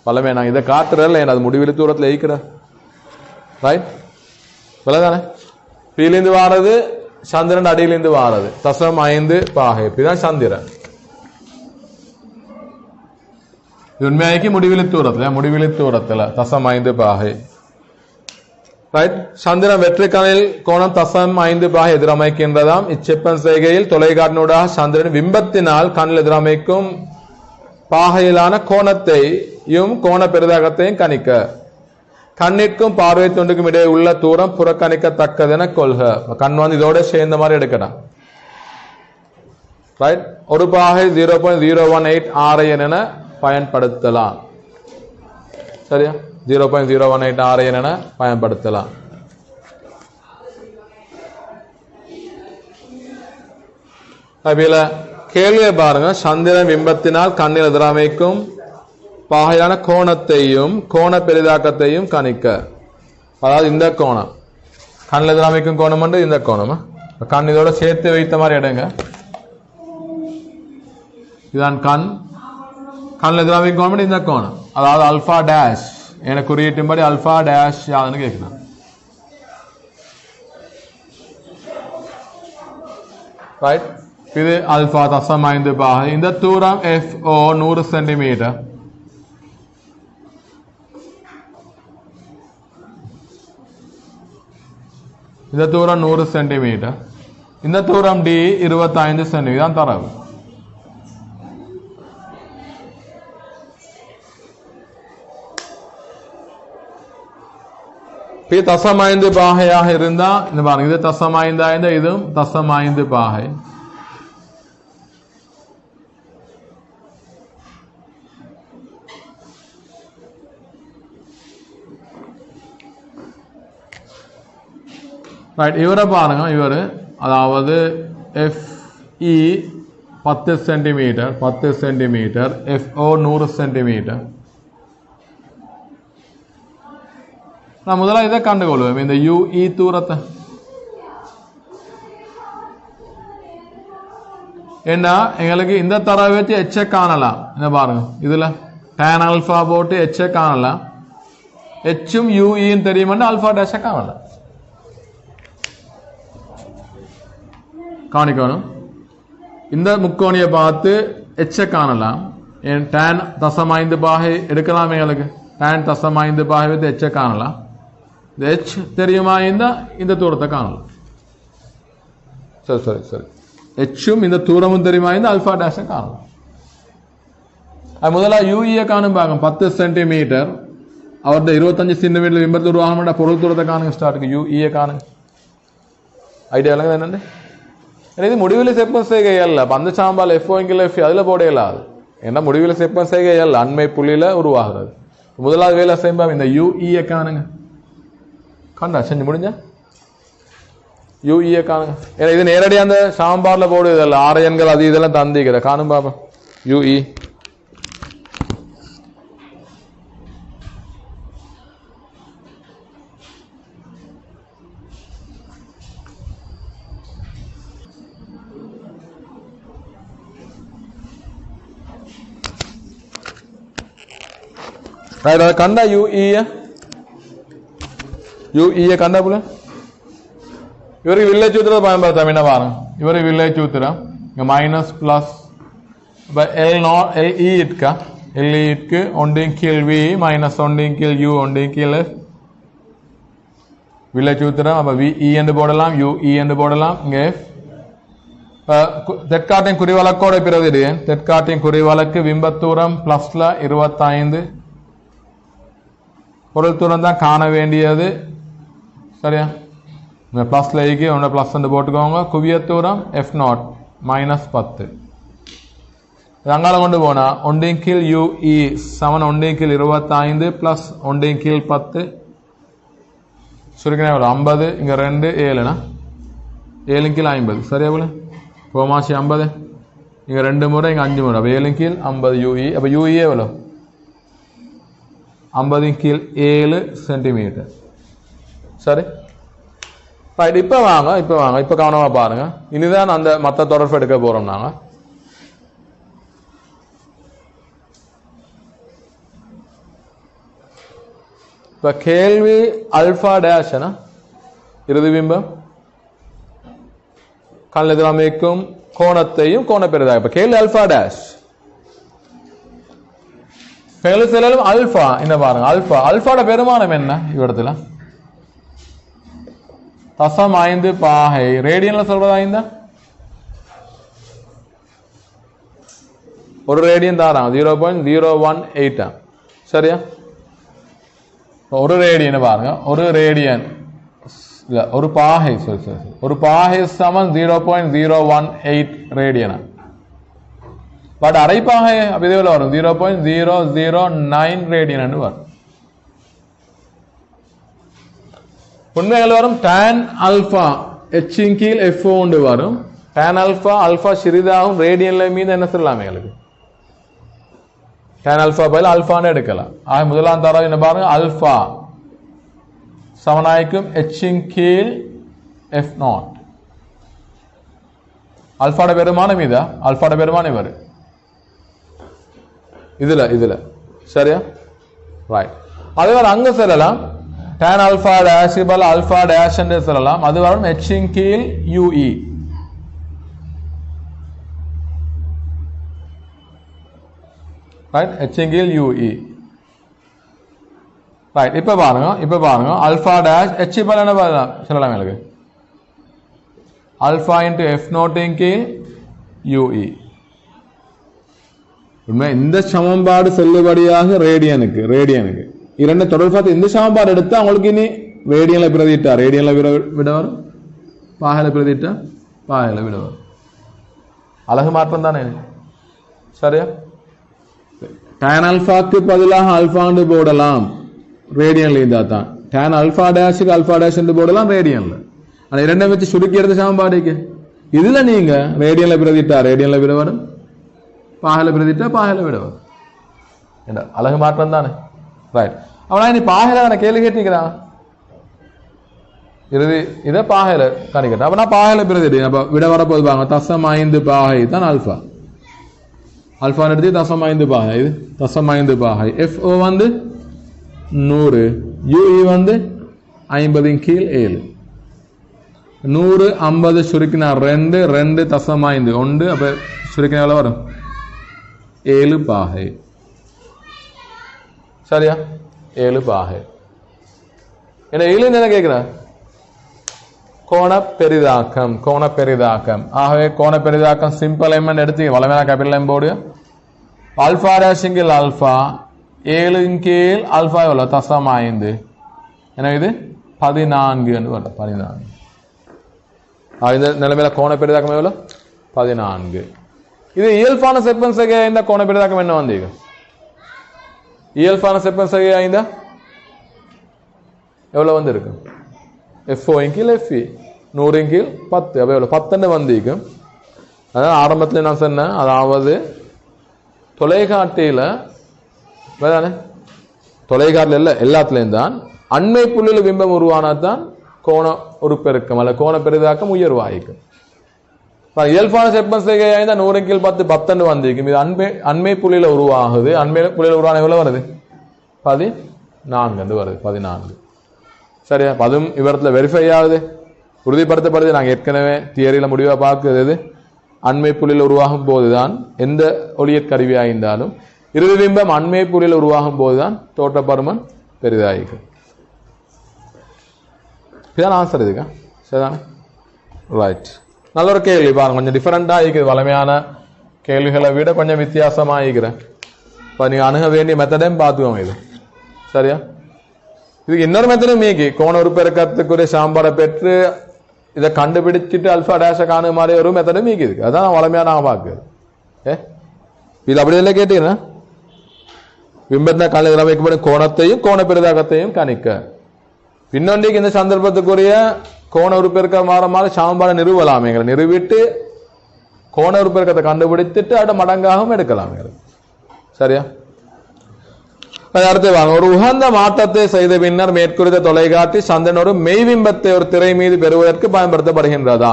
Speaker 1: வளமையா நான் இதை காட்டுறேன், அது முடிவில் தூரத்தில் ஈக்கிற. ரைட், விலதானே? கீழிருந்து வாரது சந்திரன், அடியிலிருந்து வாரது தசம் 5 பாகை. இப்படிதான் சந்திரன். உண்மையாக்கி முடிவிலி தூரத்துல தசம் 5 பாகை. ரைட். சந்திரன் வெற்றுக்கணில் கோணம் தசம் 5 பாகை எதிரமைக்கின்றதாம். இச்செப்பன் செய்கையில் தொலைக்காட்டினூடாக சந்திரன் பிம்பத்தினால் கண்ணில் எதிரமைக்கும் பாகையிலான கோணத்தையும் கோண பெரிதாக்கத்தையும் கணிக்க. கண்ணிற்கும் பார்வை துண்டுக்கும் இடையே உள்ள தூரம் புறக்கணிக்கத்தக்கதென கொள்க. கண் இதோட சேர்ந்த மாதிரி எடுக்கணும். ரைட். ஒரு பாகை 0.018 RN என பயன்படுத்தலாம். சரியா? 0.018 RN என பயன்படுத்தலாம். அதுல கேள்வியை பாருங்க. சந்திரன் பிம்பத்தினால் கண்ணில் எதிரமைக்கும் பாகையான கோணத்தையும் கோண பெரிதாக்கத்தையும் கணிக்க. அதாவது இந்த கோணம் கண்ணில் எதிரமைக்கும் கோணம் வந்து இந்த கோணம். கண் இதோட சேர்த்து வைத்த மாதிரி எடுங்க. இதுதான் கண்ணில் எதிரமைக்கும் கோணம் இந்த கோணம். அதாவது அல்பா டேஷ் என குறியீட்டின்படி அல்பா டேஷ் யாருன்னு கேட்கலாம். ரைட். இது அல்பா தசம் 5 பாகை. இந்த தூரம் FO 100 சென்டிமீட்டர். இந்த தூரம் 100 சென்டிமீட்டர். இந்த தூரம் D 25 சென்டிமீட்டர் தரவு. தசம் 5 பாகையாக இருந்தா இந்த பாருங்க, இது தசம் 5 ஆயிருந்தா இதுவும் தசம் 5 பாகை. ரைட். இவரை பாருங்க. இவர் அதாவது FE 10 சென்டிமீட்டர், FO 100 சென்டிமீட்டர். நான் முதல்ல இதை கண்டுகொள்வேன், இந்த UE தூரத்தை. ஏன்னா எங்களுக்கு இந்த தரவை வச்சு எச்சை காணலாம். என்ன பாருங்க, இதுல tan ஆல்பா போட்டு எச்சை காணலாம். எச்சும் யூஇன்னு தெரியுமா, ஆல்பா டேஷை காணலாம். கவனிக்கணும். இந்த முக்கோணியை பார்த்து எச்சை காணலாம். tan தசம் 5 பாகை எடுக்கலாம். எங்களுக்கு tan தசம் 5 பாகை வைத்து எச்சை காணலாம். இந்த h தெரியுமா இந்த தூரத்தை காணலாம். சரி ஹும் இந்த தூரமும் தெரியுமா அல்ஃபா டேஷை காணலாம். அது முதல்ல யூஇயை காணும் பாருங்க. 10 சென்டிமீட்டர் அவர்கிட்ட 25 சென்டிமீட்டர் விம்பரத்து உருவாக பொருள் தூரத்தை காணுங்க. ஸ்டார்ட்டுக்கு யூஇயை காணுங்க. ஐடியா இல்லைங்க என்னண்டு இது முடிவில் செப்பம் செய்கையல்ல. அந்த சாம்பால் எஃப் அதில் போடையலாது. ஏன்னா முடிவில் செப்பம் செய்கையல்ல, அண்மை புள்ளியில உருவாகிறது. முதலாவது வேலை செய்யும்போது இந்த யூஇயை காணுங்க. கண்டா செஞ்சு முடிஞ்ச யூஇயை காணுங்க. ஏன்னா இது நேரடியாக அந்த சாம்பார்ல போடுவதில்ல, ஆரையன்கள் அது இதெல்லாம் தந்திக்கிற காணும் பாப்பா. யூஇ கண்டா யூஇ கண்டா போல. இவருக்கு வில்லேஜ் சூத்திரத்தை பயன்படுத்தாம என்ன பாருங்க. இவருக்கு வில்லேஜ் சூத்திரம் இங்க மைனஸ் பிளஸ் எல்இ இருக்கா. எல்இக்கு ஒன்றின் கீழ் வி மைனஸ் ஒன்றின் கீழ் யூ ஒன்றின் கீழ் வில்லேஜ் சூத்திரம். அப்ப விஇ என்று போடலாம், யூஇ என்று போடலாம். இங்க தெற்காட்டின் குறிவழக்கோட பிரதிடுகிறேன். தெற்காட்டின் குறிவழக்கு விம்பத்தூரம் பிளஸ்ல 25. பொருள் தூரம் தான் காண வேண்டியது. சரியா, இந்த பிளஸ்ல ஒன்று பிளஸ் போட்டுக்கோங்க. குவியத்தூரம் F0 -10. அங்கால கொண்டு போனா ஒன்றின் கீழ் யூஇ சமன் ஒன்றின் கீழ் 25 பிளஸ் ஒன்றின் கீழ் 10 சுருக்கினா 50. இங்க 2 7னா 7 கீழ் 50. சரியா போல போமாசி 50. இங்க 2 முறை இங்க 5 முறை. அப்ப 7 கீழ் 50 யூஇ. அப்ப யூஇ எவ்வளோ 50 கீழ் 7 சென்டிமீட்டர். சரி ரைட். இப்போ வாங்க இப்போ கவனமாக பாருங்க. இனிதான் அந்த மற்ற தொடர்பு எடுக்க போறோம் நாங்க. இப்போ கேள்வி அல்ஃபா டேஷ் இறுதி பிம்பம் கண் எதிரமைக்கும் கோணத்தையும் கோண பெரிதாக. இப்போ கேள்வி அல்ஃபா டேஷ் செல்லும் அல்ஃபா என்ன பாருங்க. அல்ஃபாட பெருமானம் என்ன இவ்விடத்துல 0.5 பாகை. ரேடியன்ல சொல்றதா இந்த ஒரு ரேடியன் தாராங்க 0.018. சரியா, ஒரு ரேடியன் பாருங்க. ஒரு ரேடியன் இல்ல ஒரு பாகை ஒரு பாகை சமன் 0.018 ரேடியன். பட் அரைப்பாகை அப்படி எவ்வளவு வரும் 0.009 ரேடியன் வரும். உண்மைகள் வரும் tan ஆல்பா h கீழ் f உண்டு வரும். tan ஆல்பா சிறிதாகும் ரேடியன்ல மீது என்ன சொல்லலாம் எங்களுக்கு tan ஆல்பா பதில் ஆல்பான்னு எடுக்கலாம். ஆக முதலாம் தரவு என்ன பாருங்க. ஆல்பா சமனாய்க்கும் h கீழ் f0. ஆல்பாட பெருமானம் இதா. ஆல்பாட பெருமானம் இவர் இதுல சரியா ரைட். அதே மாதிரி அங்க சொல்லலாம் tan ஆல்பா டேஷ் பல ஆல்பா டேஷ் என்று சொல்லலாம். அது வரும் h கீழ் ue. ரைட் h கீழ் ue. ரைட் இப்ப பாருங்க ஆல்பா டேஷ் h பல என்ன சொல்லலாம் எனக்கு ஆல்பா இன்டு f0 கீழ் ue. உண்மை இந்த சமன்பாடு செல்லுபடியாக ரேடியனுக்கு இரண்டு தொடர்பு பார்த்து இந்த சமன்பாடு எடுத்து அவங்களுக்கு இனி ரேடியன்ல பிரதிட்டா ரேடியன்ல விட வரும், பாகையில பிரதிட்டா பாகையில விட வரும். அழகு மாற்றம் தானே. சரியா, tan ஆல்பாக்கு பதிலாக ஆல்பான்னு போடலாம் ரேடியன்ல இருந்தா தான். tan ஆல்பா டேஷுக்கு ஆல்பா டேஷ் என்று போடலாம் ரேடியன்ல. ஆனா இரண்டை வச்சு சுருக்கி எடுத்த சமன்பாடுக்கு இதுல நீங்க ரேடியன்ல பிரதிட்டா ரேடியன்ல விட வரும், பாகையில பிரதிட்டா பாகையில விட வரும். என்ன அழகு மாற்றம் தானே. ரைட். அவனா நீ பாகையில தானே கேள்வி கேட்டிருக்கிறான். இறுதி இதை பாகையில கணிக்கிட்ட. அப்ப நான் பாகையில பிரதிட்டு அப்ப விட வரப்போது பாருங்க 0.5 பாகை தான் ஆல்பா. ஆல்பா எடுத்து 0.5 பாகை. இது 0.5 பாகை. FO வந்து 100, UE வந்து 50 கீழ் 7. 100 50 சுருக்கினா 2 2.5 1. அப்ப சுருக்கினா எவ்வளவு வரும் 7 பாகை. சரியா 7 பாகை. என்ன இதுல என்ன கேட்கிற கோண பெரிதாக்கம் ஆகவே கோண பெரிதாக்கம் சிம்பிள் எம்என் எடுத்து வளமையான கேபிட்டல் எம் போடு ஆல்பா டேஷிங்கில் ஆல்பா 7 கீழ் ஆல்பா எவ்வளவு தசம் 5 எனவே இது 14 என்று வரும் 14 இந்த நிலைமையில கோண பெரிதாக்கம் எவ்வளவு 14 இது இயல்பான செப்பன்ஸ் இந்த கோண பெரிதாக்கம் என்ன வந்தீங்க இயல்பான செப்பன்ஸ் ஐந்தா எவ்வளவு வந்து இருக்கு F4 கீழ் FE 100 கீழ் 10 அப்ப எவ்வளவு 10 வந்தீங்க அதான் ஆரம்பத்துல நான் சொன்னேன் அதாவது தொலைகாட்டியில வேதானே தொலைகாட்டில இல்ல எல்லாத்துலயும் தான் அண்மை புள்ளியில் பிம்பம் உருவானதான் கோண உருப்பெருக்கம் அல்ல கோண பெரிதாக்கம் உயர்வாயிக்கும் இயல்பான செப்பன்ஸ் ஐந்தா 100 கீழ் 10 10 வந்திருக்கும் இது அண்மை புள்ளியில உருவாகுது அண்மை புள்ளியில உருவான எவ்வளவு வருது 14 என்று வருது 14 சரியா அதுவும் இவரத்துல வெரிஃபை ஆகுது உறுதிப்படுத்தப்படுது நாங்கள் ஏற்கனவே தியரியில முடிவா பார்க்கிறது அண்மை புள்ளியில் உருவாகும் போதுதான் எந்த ஒளியற் கருவியாயிருந்தாலும் இறுதி பிம்பம் அண்மை புள்ளியில் உருவாகும் போதுதான் தோற்ற பருமன் பெரிதாயிக்கும் இதான் ஆன்சர் இதுக்கா சரிதானே ரைட் நல்ல ஒரு கேள்வி பாருங்க கொஞ்சம் டிஃபரெண்டா இருக்குது வளமையான கேள்விகளை விட கொஞ்சம் வித்தியாசமா இருக்கிறேன் இப்போ நீங்க அணுக வேண்டிய மெத்தடையும் பார்த்துக்கோங்க இது சரியா இதுக்கு இன்னொரு மெத்தடும் மீக்கி கோண உருப்பெருக்கத்துக்குரிய சாம்பாரை பெற்று இதை கண்டுபிடிச்சிட்டு அல்பா டேஷ காணு மாதிரி ஒரு மெத்தடும் மீக்கி இருக்கு அதான் வளமையா நான் பார்க்குறது இது அப்படி இல்லை கேட்டீங்கன்னா பிம்பத்தின கலையில் வைக்கப்படும் கோணத்தையும் கோண பெரிதாக்கத்தையும் கணிக்க பின்னொன்றைக்கு இந்த சந்தர்ப்பத்துக்குரிய கோண உருப்பெருக்க மாற சாம்பாரை நிறுவலாமே நிறுவிட்டு கோண உருப்பெருக்கத்தை கண்டுபிடித்துட்டு அட மடங்காகவும் எடுக்கலாமே சரியா அடுத்து வாங்க ஒரு உகந்த மாற்றத்தை செய்த பின்னர் மேற்குறித்த தொலைக்காட்டி சந்திரன் ஒரு மெய்பிம்பத்தை ஒரு திரை மீது பெறுவதற்கு பயன்படுத்தப்படுகின்றதா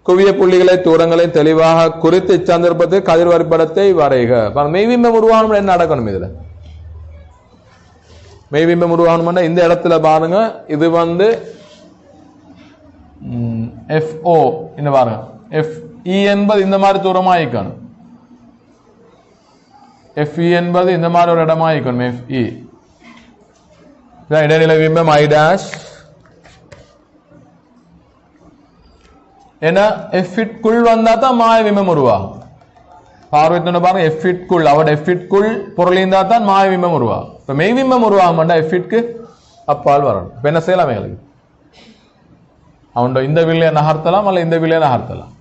Speaker 1: குவிய புள்ளிகளை தூரங்களை தெளிவாக குறித்து இச்சந்தர்ப்பத்தில் கதிர் வரைபடத்தை வரைக மெய்பிம்பம் உருவாகணும் என்ன நடக்கணும் இதுல மெய்பிம்பம் உருவாகணும்னா இந்த இடத்துல பாருங்க இது வந்து FO என்ன பாருங்க FE என்பது இந்த மாதிரி தூரமா இருக்கணும் FE என்பது இந்த மாதிரி ஒரு இடமா இருக்கணும் FE இடைநிலை பிம்பம் I dash ஏன்னா F-க்குள் வந்தா தான் மாய பிம்பம் உருவாகும் பார்வைத்துணை பாருங்க F-க்குள் அவட F-க்குள் பொருள் இருந்தா தான் மாய பிம்பம் உருவாகும் இப்ப மெய் பிம்பம் உருவாகும் F-க்கு அப்பால் வரணும் இப்ப என்ன செய்யலாம் எங்களுக்கு அவன் இந்த வில்லையை நகர்த்தலாம் அல்ல இந்த வில்லையை நகர்த்தலாம்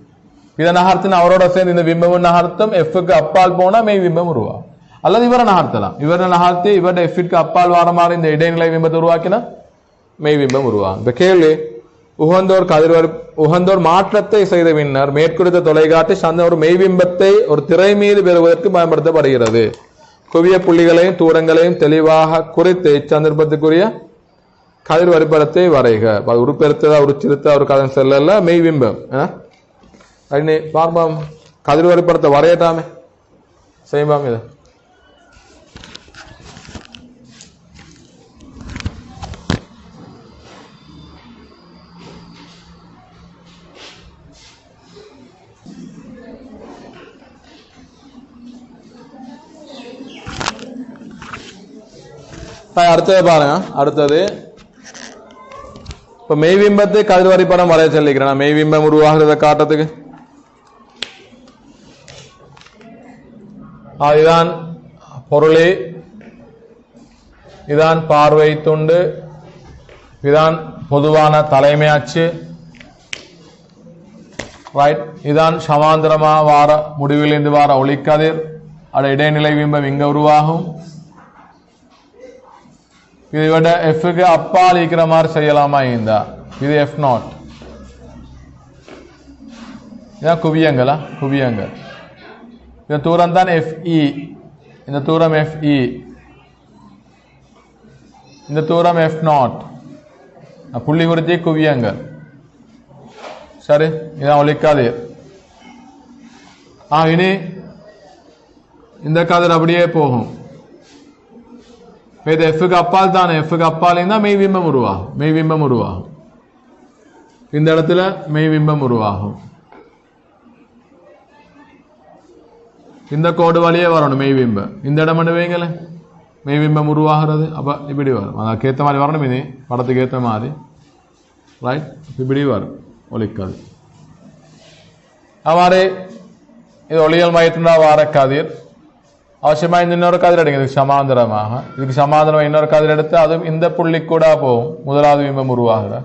Speaker 1: இதை நகர்த்தின அவரோட சேர்ந்து இந்த பிம்பம் நகர்த்தம் F-க்கு அப்பால் போனா மெய் பிம்பம் உருவாகும் அல்லது இவரை நகர்த்தலாம் இவரை நகர்த்தி இவருடைய F-க்கு அப்பால் வர மாதிரி இந்த இடைநிலை பிம்பத்தை உருவாக்கினா மெய் பிம்பம் உருவாகும் இந்த கேள்வி உகந்தோர் மாற்றத்தை செய்த பின்னர் மேற்குறித்த தொலைக்காட்டி சந்திரன் ஒரு மெய்பிம்பத்தை ஒரு திரை மீது பெறுவதற்கு பயன்படுத்தப்படுகிறது குவிய புள்ளிகளையும் தூரங்களையும் தெளிவாக குறித்து இச்சந்தர்ப்பத்துக்குரிய கதிர் வரைபடத்தை வரைக உருப்பெருத்ததா உருச்சிருத்தா ஒரு கதன் செல்லல மெய்பிம்பம் பார்ப்போம் கதிர் வரைபடத்தை வரையட்டாமே செய்வாங்க இதை அடுத்தது பாருங்க அடுத்தது இப்ப மெய்பிம்பத்தை கதிர் வரைபடம் வரைய சொல்லிக்கிறேன் மெய்பிம்பம் உருவாகிறத காட்டுறதுக்கு இதுதான் பொருளே இதான் பார்வை துண்டு இதான் பொதுவான தலைமை அச்சு ரைட் இதான் சமாந்திரமா வார முடிவில் இருந்து வார ஒளிக்கதிர் அட இடைநிலை பிம்பம் இங்க உருவாகும் இது விட F-க்கு அப்பால் இருக்கிற மாதிரி செய்யலாமா இருந்தா இது F0 இதான் குவியங்களா குவியங்கள் இந்த தூரம் தான் FE இந்த தூரம் FE இந்த தூரம் F0 புள்ளி குறிச்சி குவியங்கள் சரி இதான் ஒளிக்கதிர் இனி இந்த கதிர் அப்படியே போகும் இது F-க்கு அப்பால் தானே F-க்கு அப்பால் இருந்தா மெய்பிம்பம் உருவாகும் இந்த இடத்துல மெய்பிம்பம் உருவாகும் இந்த கோடு வழியே வரணும் மெய்பிம்பம் இந்த இடம் வைங்களேன் மெய்பிம்பம் உருவாகிறது. அப்போ இப்படி வரும். அதுக்கு ஏற்ற மாதிரி வரணும். இது படத்துக்கு ஏற்ற மாதிரி ரைட் இப்படி வரும் ஒளிக்கது. அவ்வாறு இது ஒளியல் மையத்தினால் வார கதிர் அவசியமாக இந்த இன்னொரு கதிர் எடுங்க. இதுக்கு சமாந்தரமாக இதுக்கு சமாந்தரமாக இன்னொரு கதிர் எடுத்து அதுவும் இந்த புள்ளி கூட போகும். முதலாவது பிம்பம் உருவாகிற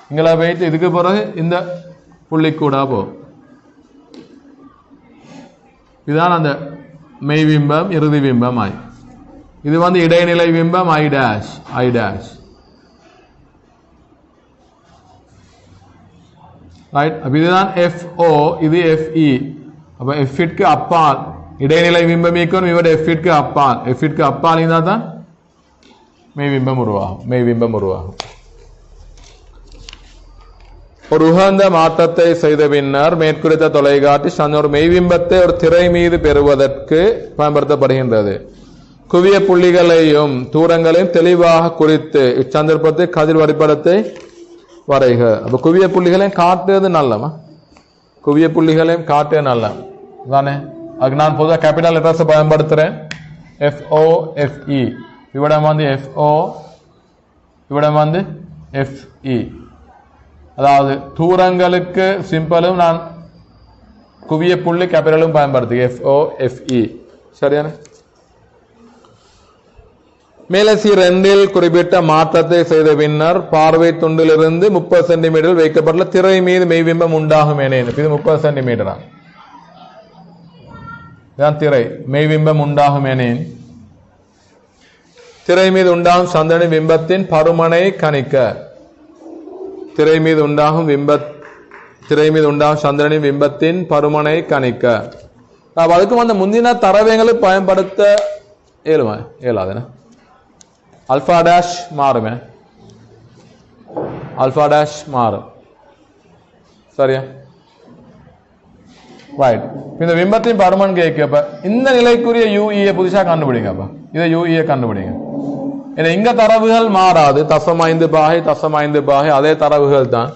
Speaker 1: இங்கே போயிட்டு இதுக்கு பிறகு இந்த புள்ளி கூட போகும். இதுதான் அந்த மெய் பிம்பம் இறுதி பிம்பம் ஐ. இது வந்து இடைநிலை பிம்பம் I dash I dash right. அப்போ இதுதான் FO இது FE. அப்போ எஃப்இட்க்கு அப்பால் இடைநிலை பிம்பம் இயக்கணும். இவட எஃப்இட்க்கு அப்பால் எஃப்இட்க்கு அப்பால் இருந்தால் தான் மெய்பிம்பம் உருவாகும். மெய்பிம்பம் உருவாகும். ஒரு உகந்த மாற்றத்தை செய்த பின்னர் மேற்குறித்த தொலைக்காட்டி ஒரு மெய்பிம்பத்தை ஒரு திரை மீது பெறுவதற்கு பயன்படுத்தப்படுகின்றது. குவிய புள்ளிகளையும் தூரங்களையும் தெளிவாக குறித்து இச்சந்தர்ப்பத்தை கதிர் வரைபடத்தை வரைக. அப்போ குவிய புள்ளிகளையும் காட்டுறது நல்லமா? குவிய புள்ளிகளையும் காட்டுறது நல்ல தானே? அதுக்கு நான் பொதுவாக கேபிட்டல் லெட்டர்ஸை பயன்படுத்துகிறேன். FO FE இவ்விடம் வந்து FO இவ்விடம் வந்து FE. அதாவது தூரங்களுக்கு சிம்பிளும் நான் குவிய புள்ளி கேபிட்டலும் பயன்படுத்து FO FE. சரியான? மேலே C2 குறிப்பிட்ட மாற்றத்தை செய்த பின்னர் பார்வை துண்டிலிருந்து 30 சென்டிமீட்டர் வைக்கப்பட்டுள்ள திரை மீது மெய்பிம்பம் உண்டாகும் என. இது 30 சென்டிமீட்டரா? இதான் திரை. மெய்பிம்பம் உண்டாகும் என திரை மீது உண்டாகும் சந்திரனின் பிம்பத்தின் பருமனை கணிக்க. திரை மீது உண்டாகும் சந்திரனின் பிம்பத்தின் பருமனை கணிக்க. அதுக்கு வந்து முந்தின தரவைகளை பயன்படுத்த இயலாதுன. அல்பா டேஷ் மாறுமே. அல்பா டேஷ் மாறும். சரியா? ரைட். இந்த பிம்பத்தின் பருமன் கேட்கப்ப இந்த நிலைக்குரிய UE புதுசா கண்டுபிடிங்கப்பா. இதை UE கண்டுபிடிங்க. ஏன்னா இங்க தரவுகள் மாறாது. 0.5 பாகை 0.5 பாகை அதே தரவுகள் தான்.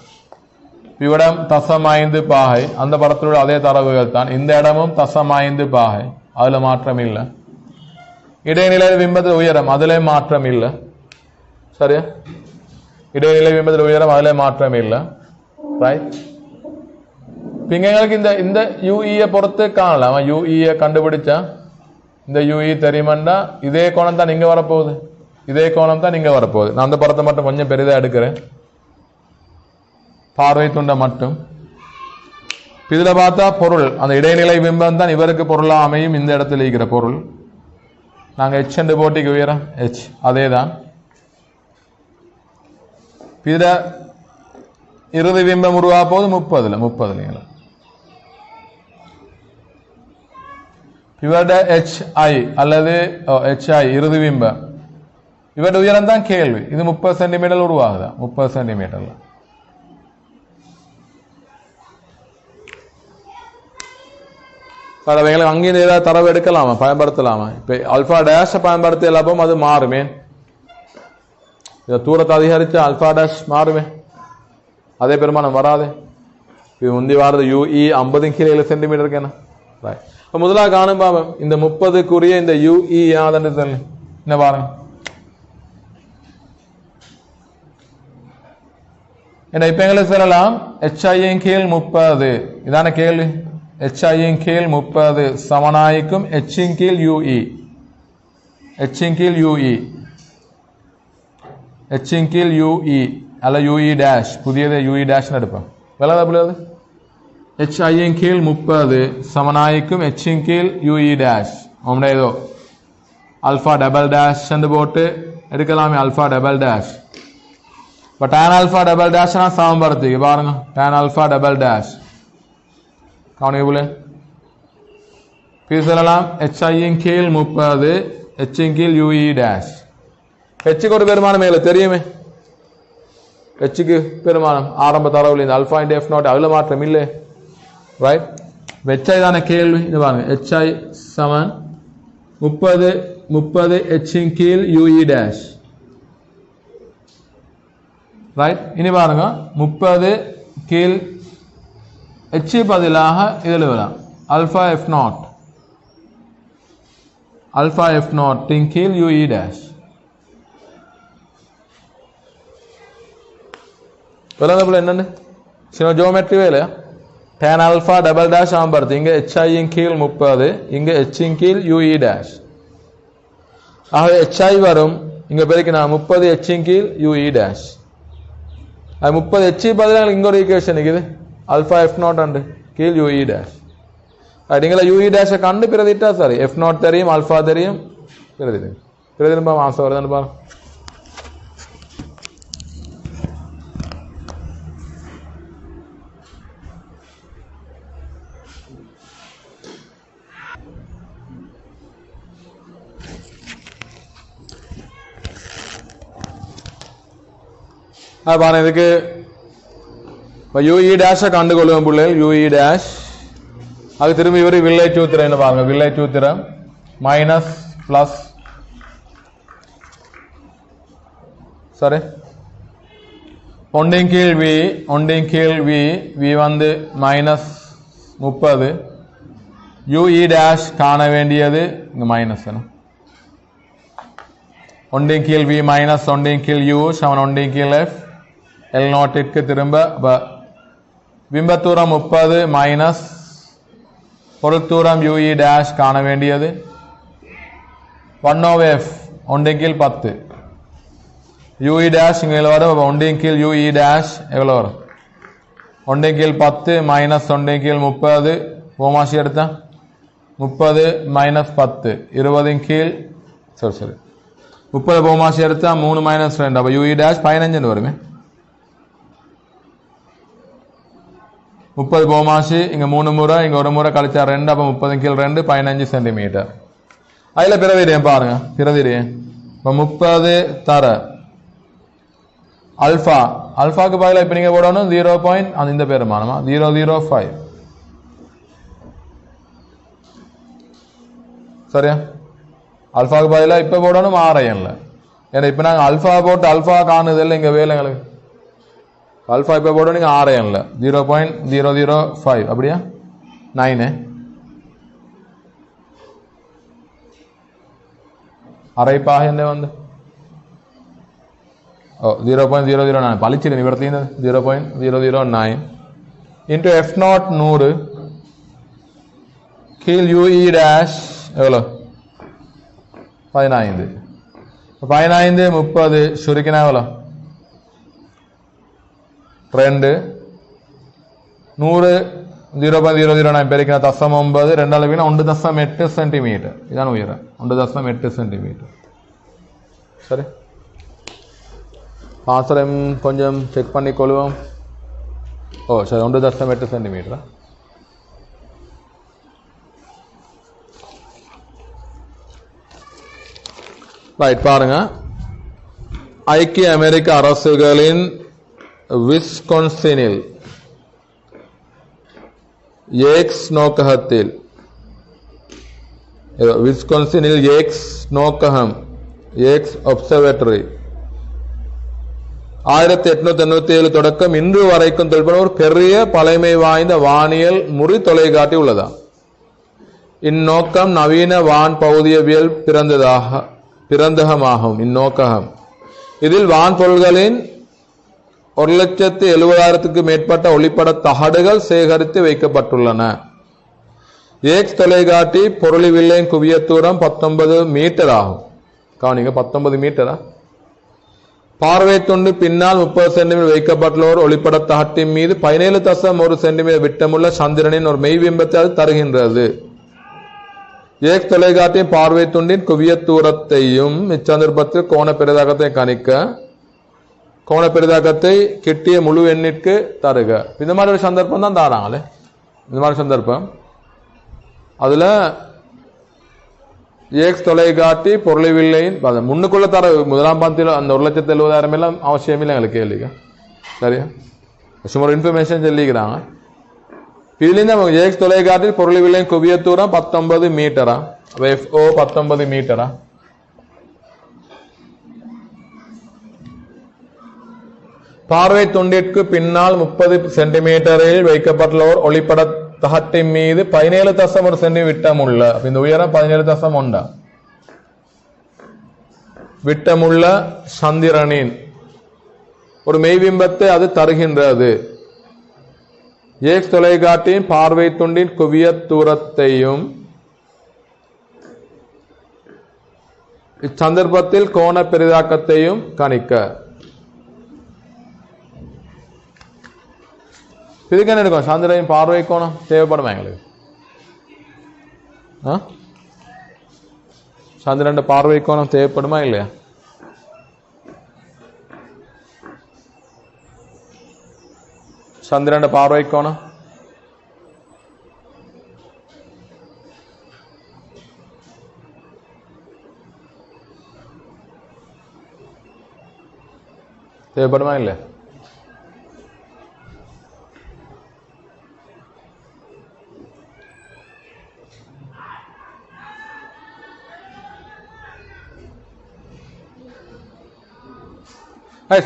Speaker 1: இவ்விடம் 0.5 பாகை அந்த படத்தோட அதே தரவுகள் தான். இந்த இடமும் 0.5 பாகை அதுல மாற்றம் இல்லை. இடைநிலை பிம்பத்தில் உயரம் அதிலே மாற்றம் இல்லை. சரியா? இடைநிலை பிம்பத்தில் உயரம் அதிலே மாற்றம் இல்லை. ரைட். எங்களுக்கு இந்த UE பொறுத்து காணலாம். UE கண்டுபிடிச்சா இந்த UE தெரியுமாண்டா இதே கோணம் தான் இங்க வரப்போகுது. இதே கோணம் தான் இங்க வரப்போகுது. நான் அந்த படத்தை மட்டும் கொஞ்சம் பெரிதாக எடுக்கிறேன். பார்வை துண்டை மட்டும். இதுல பார்த்தா பொருள் அந்த இடைநிலை பிம்பம் தான் இவருக்கு பொருளா அமையும். இந்த இடத்துல இருக்கிற பொருள் நாங்கள் H என்று போட்டிக்கு உயரம் H அதே தான். இதுல இறுதி பிம்பம் உருவா போது 30 இவருடைய HI அல்லது HI இறுதி பிம்பம் இவருடைய உயரம் தான் கேள்வி. இது 30 சென்டிமீட்டர் உருவாகுதா? 30 சென்டிமீட்டர்ல. அவைகளுக்கு அங்கிருந்து ஏதாவது தரவு எடுக்கலாமா பயன்படுத்தலாமா? இப்ப அல்பா டேஷ் பயன்படுத்தி எல்லாப்பும் அது மாறுமே. தூரத்தை அதிகரிச்சு அல்பா டேஷ் மாறுமே. அதே பெருமானம் வராது. இது முந்தி வாரது UE 50 கீழே 7 சென்டிமீட்டருக்கு என்ன. முதலாக காணும் பாவம் இந்த 30க்குரிய இந்த UE யாதன்னு தெரியல. என்ன பாருங்க. என்ன இப்ப எங்களுக்கு சொல்லலாம் HI கீழ் 30 இதான கேள்வி. HI கீழ் 30 சமனாய்க்கும் H கீழ் UE. H கீழ் UE. H கீழ் UE அல்ல UE டேஷ் புதியது UE டேஷ் எடுப்போம். விளங்குதா புரியாது? HI கீழ் 30 சமனாய்க்கும் H கீழ் UE டேஷ். நம்முடைய ஏதோ அல்பா டபுள் டேஷ் என்று போட்டு எடுக்கலாமே. Alpha double dash. இப்போ tan alpha double dash நான் சமப்படுத்தி பாருங்க. tan alpha double dash கவனிக்க போல சொல்லலாம். HI கீழ் 30 H கீழ் UE டேஷ். Hக்கு ஒரு பெருமானம் மேல தெரியுமே. Hக்கு பெருமானம் ஆரம்ப தரவுல இந்த அல்பா இன்டு F0 அதுல மாற்றம் இல்லை. ரைட். HI தான கேள்வி. இது பாருங்க. HI சமன் 30 H கீழ் UE டேஷ். ரைட். இனி பாருங்க 30 கீழ் H பதிலாக இதில் விடலாம் alpha F0 alpha f naught in கீழ் ue dash. விளங்கப்பல என்னன்னு சின்ன ஜியோமெட்ரி வேலையா tan alpha double dash ஆம்பர்த்து இங்க hi இன் கீழ் 30 இங்க h இன் கீழ் ue dash. ஆக hi வரும் இங்க பெருக்கினா 30 h இன் கீழ் ue dash. அது 30 h பதிலாக இங்க ஒரு ஈக்குவேஷன் இருக்குது alpha f naught அண்டு கீழ் ue dash. நீங்களா ue dash கண்டு பிரதிட்டா சரி f naught தெரியும் alpha தெரியும் பிரதிடும் ஆன்சர் வருதுன்னு பாருங்க. பாருங்க இதுக்கு ue dash கண்டுகொள்ளும் பிள்ளைகள் ue dash அது திரும்பி இவரு வில்லை சூத்திரம் என்ன பாருங்க வில்லை சூத்திரம் மைனஸ் பிளஸ் சரி ஒன்றின் கீழ் வி வந்து மைனஸ் 30 ue dash காண வேண்டியது இங்க மைனஸ் ஒன்றின் கீழ் வி மைனஸ் ஒன்றின் கீழ் u சமன் ஒன்றின் கீழ் f எல் நோட்டிற்கு திரும்ப பிம்பத்தூரம் 30 மைனஸ் பொருள்தூரம் ue dash காண வேண்டியது 1 f ஒன்றின் கீழ் 10 ue dash இங்க வரும் ஒன்றின் கீழ் ue dash எவ்வளவு வரும் ஒன்றின் கீழ் 10 மைனஸ் ஒன்றின் கீழ் 30 போமாசி எடுத்தா 30 மைனஸ் 10 20 கீழ் சரி 30 போமாசி எடுத்தா 3 மைனஸ் 2 அப்ப ue dash 15 வருமே 30 போமாசி இங்க 3 முறை இங்க ஒரு முறை கழிச்சா 2 அப்ப 30 கீழ் 2 15 சென்டிமீட்டர். அதுல பிரதியிடேன் பாருங்க பிரதியிடேன் இப்ப 30 தர அல்பாக்கு பதிலா இப்ப நீங்க போடணும் 0. இந்த பேருமானமா 005 சரியா அல்பாக்கு பதிலா இப்ப போடணும் ஆரையன்ல ஏன்னா இப்ப நாங்க அல்பா போட்டு அல்பா காணுது இல்லை இங்க வேலைங்களுக்கு அல்பா இப்போ போட நீங்கள் ஆரையன்ல 0.005 அப்படியா 9 அரைப்பாக என்ன வந்து 0.009 பழிச்சிடு நிவர்த்தின்னு 0.009 இன்ட்டு f naught 100 கீழ் ue dash எவ்வளோ 15 30 சுருக்கினா எவ்வளோ 2 100 0.009 பெருக்கின தசம் 9 2 1.8 சென்டிமீட்டர் இதான் உயரம் 1.8 சென்டிமீட்டர் சரி ஆன்சரையும் கொஞ்சம் செக் பண்ணிக்கொள்வோம் சரி 1.8 சென்டிமீட்டர் ரைட் பாருங்க ஐக்கிய அமெரிக்க அரசுகளின் விஸ்கான்சினில் ஏக்ஸ் நோக்ககத்தில் விஸ்கான்சினில் ஏக்ஸ் நோக்ககம் ஏக்ஸ் ஒப்சர்வேட்டரி 1897 தொடக்கம் இன்று வரைக்கும் தொழில்படும் ஒரு பெரிய பழமை வாய்ந்த வானியல் முறி தொலைக்காட்டி உள்ளதா இந்நோக்கம் நவீன வான் பகுதியவியல் பிறந்தகமாகும் இந்நோக்ககம் இதில் வான்பொருள்களின் 1,70,000 மேற்பட்ட ஒளிப்பட தகடுகள் சேகரித்து வைக்கப்பட்டுள்ளன. எக்ஸ் தொலைக்காட்டி பொருளிவில்லையின் குவிய தூரம் 19 மீட்டர் ஆகும். கவனிங்க 19 மீட்டரா பார்வை துண்டு பின்னால் 30 சென்டிமீட்டர் வைக்கப்பட்டுள்ள ஒளிப்பட தகட்டின் மீது 17.1 சென்டிமீட்டர் விட்டமுள்ள சந்திரனின் ஒரு மெய்பிம்பத்தை அது தருகின்றது. எக்ஸ் தொலைக்காட்டியின் பார்வை துண்டின் குவிய தூரத்தையும் இச்சந்தர்ப்பத்தில் கோண பெரிதாக்கத்தை கணிக்க கோண பெரிதாக்கத்தை கிட்டிய முழு எண்ணிற்கு தருக. இந்த மாதிரி ஒரு சந்தர்ப்பம் தான் தாராங்களே இந்த மாதிரி சந்தர்ப்பம் அதுல எக்ஸ் தொலைக்காட்டி பொருளிவில்லையின் முன்னுக்குள்ள தர முதலாம் பந்தியில் அந்த 1,70,000 எல்லாம் அவசியம் இல்லை எங்களுக்கு கேள்விங்க சரியா சும்மா ஒரு இன்ஃபர்மேஷன் சொல்லிக்கிறாங்க. இதுலேருந்து எக்ஸ் தொலைக்காட்டி பொருளிவில்லையின் குவிய தூரம் 19 மீட்டரா FO 19 மீட்டரா பார்வை துண்டிற்கு பின்னால் 30 சென்டிமீட்டரில் வைக்கப்பட்டுள்ள ஒளிப்பட தகட்டின் மீது 17.1 சென்டிமீட்டர் விட்டம் உள்ள இந்த உயரம் 17.1 விட்டமுள்ள சந்திரனின் ஒரு மெய்பிம்பத்தை அது தருகின்றது. எக்ஸ் தொலைக்காட்டியின் பார்வை துண்டின் குவிய தூரத்தையும் இச்சந்தர்ப்பத்தில் கோண பெரிதாக்கத்தையும் கணிக்க. இதுக்கு என்ன எடுக்கும்? சந்திரனின் பார்வை கோணம் தேவைப்படுமா எங்களுக்கு? சந்திரன் பார்வை கோணம் தேவைப்படுமா இல்லையா? சந்திரன் பார்வை கோணம் தேவைப்படுமா இல்லையா?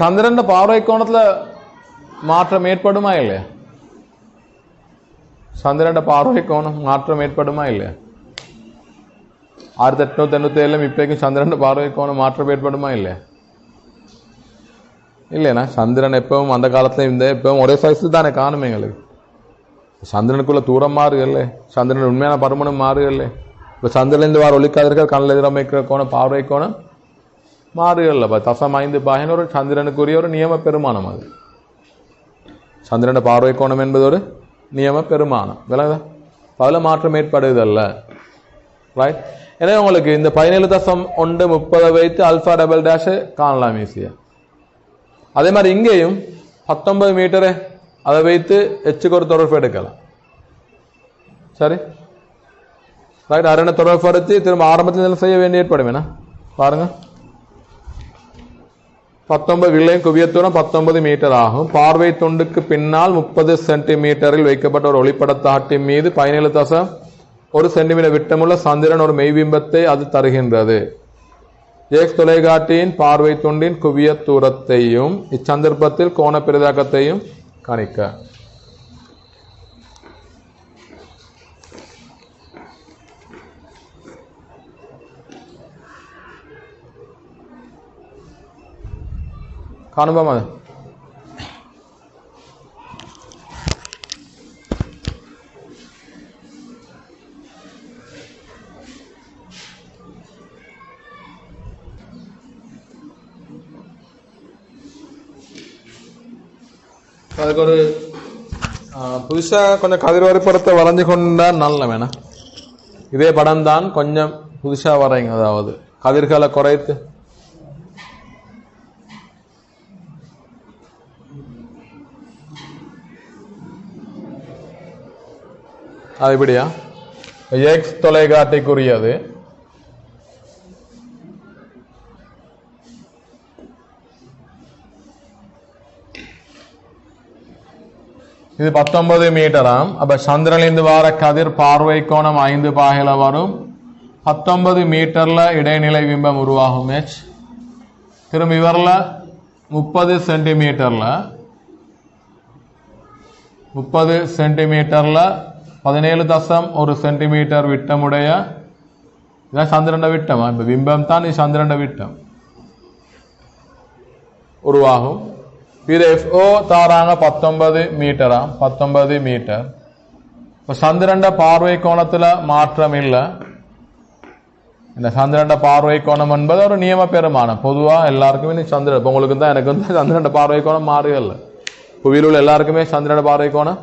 Speaker 1: சந்திரன் பார்வை கோணத்துல மாற்றம் ஏற்படுமா இல்லையா? சந்திரன் பார்வை கோணம் மாற்றம் ஏற்படுமா இல்லையா? 1897 இப்போக்கும் சந்திரன் பார்வை கோணம் மாற்றம் ஏற்படுமா இல்லையா? இல்லையா? சந்திரன் எப்பவும் அந்த காலத்துல இந்த எப்பவும் ஒரே சைஸ் தானே காணுமே எங்களுக்கு. சந்திரனுக்குள்ள தூரம் மாறுகல்ல, சந்திரன் உண்மையான பருமனும் மாறுகல்ல. இப்போ சந்திரன்லேருந்து வார ஒளிக்காதிர்கள் கண்ணில் எதிரமைக்கிற கோணம் பார்வை கோணம் மாறுகல்ல. 0.5 ஒரு சந்திரனுக்குரிய ஒரு நியம பெருமானம். அது சந்திரன் பார்வை கோணம் என்பது ஒரு நியம பெருமானம். விளங்குதா? அதில் மாற்றம் ஏற்படுதல்ல. ரைட். எனவே உங்களுக்கு இந்த 17.1 வைத்து அல்ஃபா டபுள் டேஷ் காணலாம் ஈஸியா. அதே மாதிரி இங்கேயும் 19 மீட்டரு அதை வைத்து எச்சுக்கு ஒரு தொடர்பு எடுக்கலாம். சரி ரைட். அரண தொடர்பு எடுத்து திரும்ப ஆரம்பத்தில் செய்ய வேண்டிய ஏற்படும். வேணா பாருங்க, 19 வில்லையும் குவியத்தூரம் 19 மீட்டர் ஆகும். பார்வை துண்டுக்கு பின்னால் 30 சென்டிமீட்டரில் வைக்கப்பட்ட ஒரு ஒளிப்படத்தாட்டின் மீது 17.1 சென்டிமீட்டர் விட்டமுள்ள சந்திரன் ஒரு மெய்பிம்பத்தை அது தருகின்றது. எக்ஸ் தொலைக்காட்டியின் பார்வை துண்டின் குவிய தூரத்தையும் இச்சந்தர்ப்பத்தில் கோண பெரிதாக்கத்தையும் கணிக்க. காணுமா? அதுக்கு ஒரு புதுசா கொஞ்சம் கதிர் வரைபடத்தை வரைஞ்சு கொண்டா நல்ல வேணாம். இதே படம் தான் கொஞ்சம் புதுசா வரைங்க. அதாவது கதிர்களை குறைத்து அது இப்படியா? எக்ஸ் தொலைக்காட்டிக்குரியது. இது 19 மீட்டராம். அப்ப சந்திரனிலிருந்து வார கதிர் பார்வை கோணம் 5 பாகையில வரும். 19 மீட்டர்ல இடைநிலை பிம்பம் உருவாகும். எச் திரும்ப இவர்ல 30 சென்டிமீட்டர்ல 17.1 சென்டிமீட்டர் விட்டமுடைய இதான் சந்திரண்ட விட்டம். இப்ப பிம்பம் தான் இது சந்திரண்ட விட்டம் உருவாகும். இது FO தாராங்க 19 மீட்டராம். 19 மீட்டர். இப்போ சந்திரண்ட பார்வை கோணத்துல மாற்றம் இல்லை. இந்த சந்திரண்ட பார்வை கோணம் என்பது ஒரு நியம பெருமானம். பொதுவா எல்லாருக்குமே சந்திரன், இப்போ உங்களுக்கு தான் எனக்கு வந்து சந்திரண்ட பார்வை கோணம் மாறுகல்ல. புவியில் உள்ள எல்லாருக்குமே சந்திரண்ட பார்வை கோணம்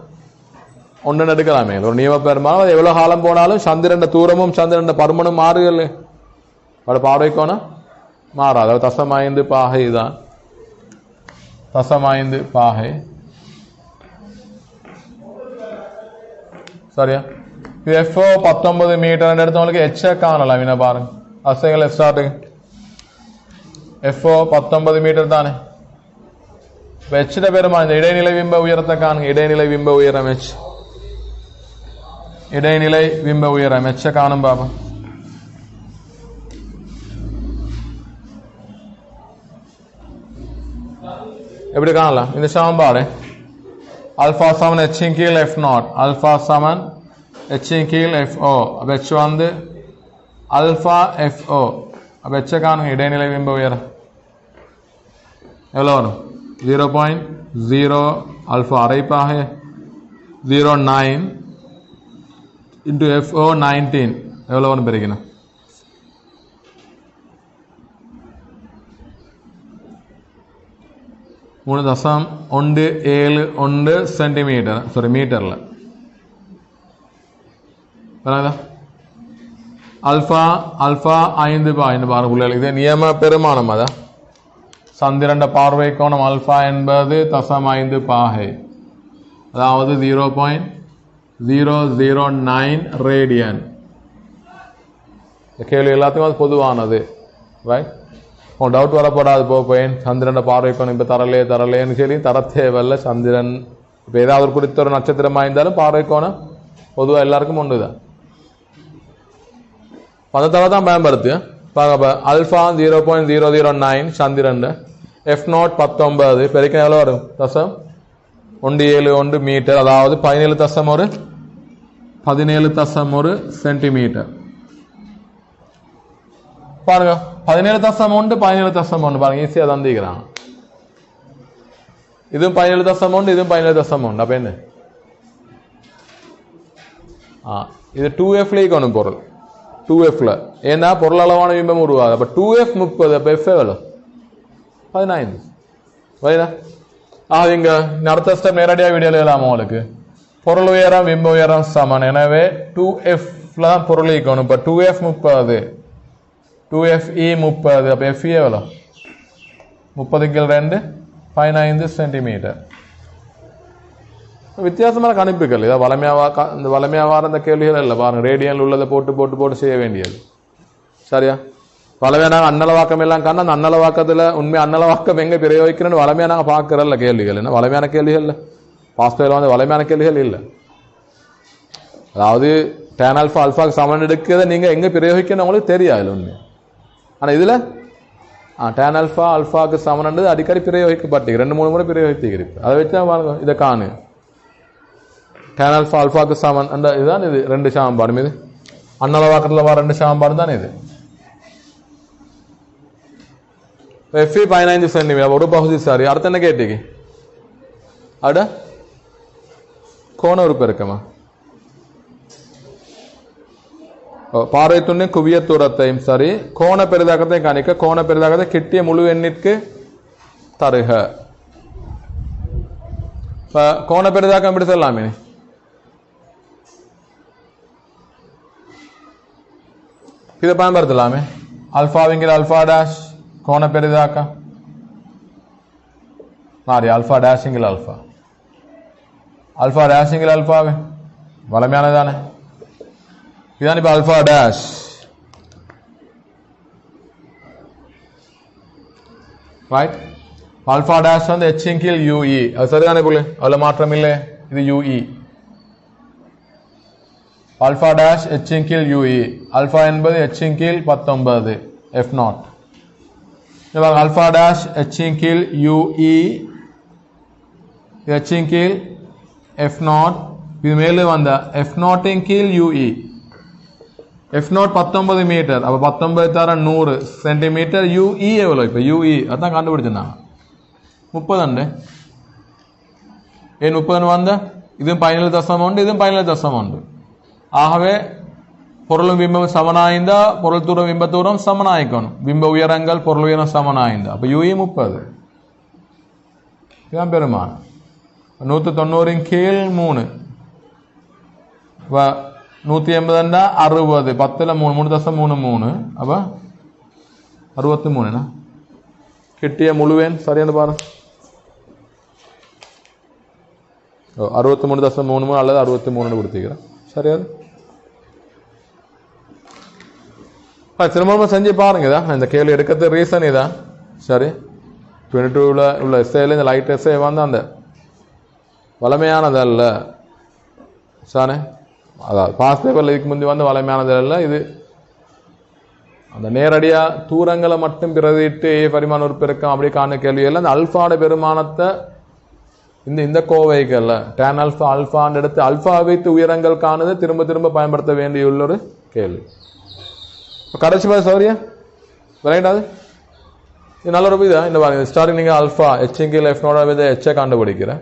Speaker 1: ஒன்று எடுக்கலாமே. ஒரு நியம பெருமானம். அது எவ்வளவு காலம் போனாலும் சந்திரண்ட தூரமும் சந்திரண்ட பருமனும் மாறுகல்ல. அவட பார்வை கோணம் மாறாது. அதாவது 0.5 பாகை தான். 0.5 பாகை. சரியா? இது FO 19 மீட்டர் எடுத்தவங்களுக்கு எச்ச காணலாம். என்ன பாருங்க, அசைகள் ஸ்டார்டிங் FO 19 மீட்டர் தானே. எச்சிட பெருமா இந்த இடைநிலை பிம்ப உயரத்தை காணுங்க. இடைநிலை பிம்ப உயரம் எச். இடைநிலை பிம்ப உயரம் எச்ச காணும் பாபா. எப்படி காணலாம் இந்த சமன்பாடு? அல்பா சமன் எச்சின் கீழ் F0, அல்பா சமன் எச்சின் கீழ் FO. H வந்து அல்பா FO அப்போ எச்சை காணுங்க இடைநிலை பிம்ப உயரம் எவ்வளோ வரும் 0.0 ஆல்ஃபா அரைப்பாக 0.9 இன்ட்டு FO 19 எவ்வளோ வரும் பெருக்கணும் 3.171 சென்டிமீட்டர் சாரி மீட்டரில் அல்ஃபா அல்ஃபா 5 பாருங்கள் இது நியம பெருமானம் அதான் சந்திரண்ட பார்வை கோணம் அல்ஃபா என்பது 0.5 பாகை அதாவது 0.009 ரேடியன் கேள்வி எல்லாத்துக்கும் அது பொதுவானது ரைட் உன் டவுட் வரப்படாது போயேன் சந்திரண்ட பார்வை கோணம் இப்போ தரலேன்னு சொல்லி தர தேவையில்ல சந்திரன் இப்போ ஏதாவது ஒரு குறித்த ஒரு நட்சத்திரமாக இருந்தாலும் பார்வை கோணம் பொதுவாக எல்லாருக்கும் ஒன்று தான் பதத்தள தான் பயன்படுத்து பார்க்க அல்ஃபா 0.009 சந்திரன் F0 19 பெருக்க எவ்வளோ வரும் 0.171 மீட்டர் அதாவது 17.1 சென்டிமீட்டர் பாருங்க 17.1 பாருங்க ஈஸியாக தந்திக்கிறாங்க இதுவும் 17.1 இதுவும் 17.1 அப்போ என்ன இது 2F கொண்டு பொருள் 2Fல ஏன்னா பொருளளவான பிம்பம் உருவாது அப்போ 2F 30 அப்போ F எவ்வளோ 15 வைதா இங்க அடுத்த ஸ்டெப் நேரடியாக வீடியோல இல்லாம உங்களுக்கு பொருள் உயரம் பிம்ப உயரம் சமன் எனவே 2Fல தான் பொருள் ஈக்கணும் இப்போ 2F 30 2FE 30 அப்போ FE எவ்வளோ 30 15 சென்டிமீட்டர் வித்தியாசமான கணிப்புகள் இதை வளமையாக இந்த கேள்விகள் இல்லை பாருங்க ரேடியன்ல உள்ளதை போட்டு செய்ய வேண்டியது சரியா வளமையாக நாங்கள் அன்னளவாக்கம் எல்லாம் காண அந்த அன்னளவாக்கத்தில் உண்மையாக அன்னளவாக்கம் எங்கே பிரயோகிக்கிறேன்னு வளமையாக நாங்கள் பார்க்குறல்ல கேள்விகள் என்ன வளமையான கேள்விகள் இல்லை பாஸ்பேல வந்து வளமையான கேள்விகள் இல்லை அதாவது tan ஆல்ஃபா அல்ஃபாக்கு சமன் எடுக்கிறத நீங்கள் எங்கே பிரயோகிக்கணும் உங்களுக்கு தெரியாது உண்மை ஆனால் இதில் tan ஆல்ஃபா அல்ஃபாக்கு சமன்ன்றது அடிக்கடி பிரயோகிக்கப்பட்டு 2-3 முறை பிரயோகித்திருக்கு அதை வச்சு தான் பாருங்க இதை காணு tan ஆல்ஃபா அல்ஃபாக்கு சமன் அந்த இதுதான் இது 2 சமன்பாடும் இது அன்னளவாக்கத்தில் வர 2 சமன்பாடு தான் இது FE 15 சென்டிமீட்டர் ஒரு பகுதி சாரி அடுத்த என்ன கேட்டீங்க அட கோண உறுப்பு இருக்குமா பார்வை துணை குவிய தூரத்தையும் சரி கோண பெரிதாக்கத்தையும் கணிக்க கோண பெரிதாக்கத்தை கிட்டிய முழு எண்ணிற்கு தருக கோண பெரிதாக்கம் எப்படி சொல்லலாமே இதை பயன்படுத்தலாமே அல்ஃபாவிங்கிற அல்ஃபா டேஷ் கோண பெரிதாக்கம் மாறி அல்ஃபா டேஷிங்கில் அல்ஃபா டேஷிங்கில் அல்ஃபாவே வளமையானதானே இதான் இப்போ alpha dash right alpha dash வந்து H கீழ் UE அது சரிதானே புள்ளி அதில் மாற்றம் இல்லை இது UE அல்ஃபா டேஷ் H கீழ் UE அல்ஃபா என்பது H கீழ் 19 F0 அல்ஃபா டேஷ் H கீழ் UE H கீழ் F0 இது மேலே வந்த F0 கீழ் UE F0 19 மீட்டர் அப்போ 19 தர 100 சென்டிமீட்டர் UE எவ்வளோ இப்போ UE அதான் கண்டுபிடிச்சிருந்தாங்க 30 ஏன் 30 வந்த இதுவும் 17.1 இதுவும் 17.1 ஆகவே பொருளும் பிம்பம் சமனாய்ந்தா பொருள் தூரம் பிம்ப தூரம் சமனாய்க்கணும் பிம்ப உயரங்கள் பொருள் உயரம் சமனாய்ந்தா அப்போ UE 30 இதுதான் பெருமான் 190 கீழ் 3 180 60 10ல் 3.33 அப்போ 63 கிட்டிய முழுவேன் சரியான பாருங்க 63.33 அல்லது 63 கொடுத்துக்கிறேன் சரியாது திரும்ப செஞ்சு பாருங்க இதான் இந்த கேள்வி எடுக்கிறது ரீசன் இதான் சரி 22ல் உள்ள எஸ்ஏல இந்த லைட் எஸ்ஏ வந்து அந்த வளமையானதல்ல சானே அதாவது பாஸ் பேப்பரில் இதுக்கு முந்தி வந்து வளமையானதல்ல இது அந்த நேரடியாக தூரங்களை மட்டும் பிரதிட்டு பரிமாண ஒரு பெருக்கம் அப்படி காண கேள்விகள் அந்த அல்ஃபாட பெருமானத்தை இந்த கோவைகள்ல tan ஆல்ஃபா அல்ஃபான்னு எடுத்து அல்ஃபா வைத்து உயரங்கள் காணுது திரும்ப திரும்ப பயன்படுத்த வேண்டியுள்ள ஒரு கேள்வி கடைசி பாரு சௌரியா விளையாடாது இது நல்ல ஒரு இதா இந்த பாருங்க ஸ்டார்டிங் நீங்கள் ஆல்ஃபா ஹெச்இங்கில் எஃப்னோட வித ஹெச்சை கண்டுபிடிக்கிறேன்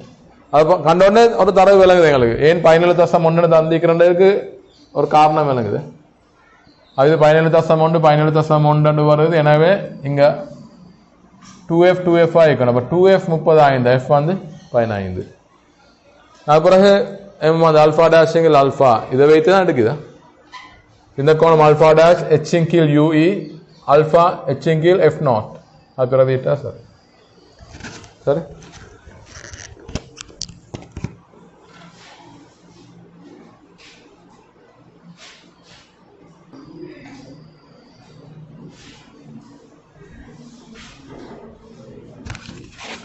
Speaker 1: அது கண்டோடனே ஒரு தரவு விளங்குது எங்களுக்கு ஏன் 17.1 தந்திக்கிறதுக்கு ஒரு காரணம் விளங்குது அது 17.1 17.1 வருது எனவே இங்கே 2f ஆகிக்கணும் அப்போ 2f 35 f வந்து 15 அது பிறகு அந்த ஆல்ஃபா டேஷிங்கில் ஆல்ஃபா இதை வைத்து தான் எடுக்குதா இந்த கோணம் ஆல்ஃபா டேஷ் ஹெச்இங்கில் யூஇ ஆல்ஃபா ஹெச்இங்கில் எஃப் நாட் அது பிறவிட்டா சரி சரி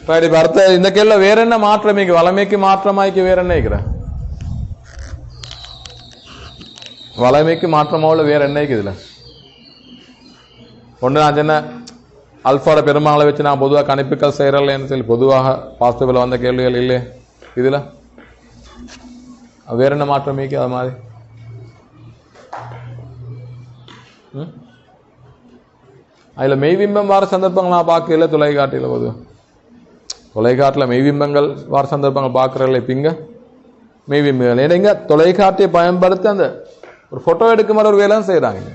Speaker 1: இப்போ அடுத்த இந்த கேள்வி வேற என்ன மாற்றம் இருக்கு வளமைக்கு மாற்றமாய்க்கு வேற என்ன இருக்கிறேன் வளமைக்கு மாற்றமாக வேற என்ன இருக்குதுல ஒன்று நான் சொன்ன அல்ஃபாட பெருமாளை வச்சு நான் பொதுவாக கணிப்புகள் செய்கிறேன்னு சொல்லி பொதுவாக பாசிட்டிவில் வந்த கேள்விகள் இல்லை இதில் வேற என்ன மாற்றம் இருக்கு அது மாதிரி அதில் மெய்பிம்பம் வர சந்தர்ப்பங்கள் நான் பார்க்கல தொலைக்காட்டியில் பொதுவாக தொலைக்காட்டில் மெய்பிம்பங்கள் வர சந்தர்ப்பங்கள் பார்க்குறதில்ல இப்போ இங்கே மெய்பிம்பங்கள் ஏன்னா இங்கே தொலைக்காட்டியை பயன்படுத்தி அந்த ஒரு ஃபோட்டோ எடுக்கும் மாதிரி ஒரு வேலை செய்கிறாங்க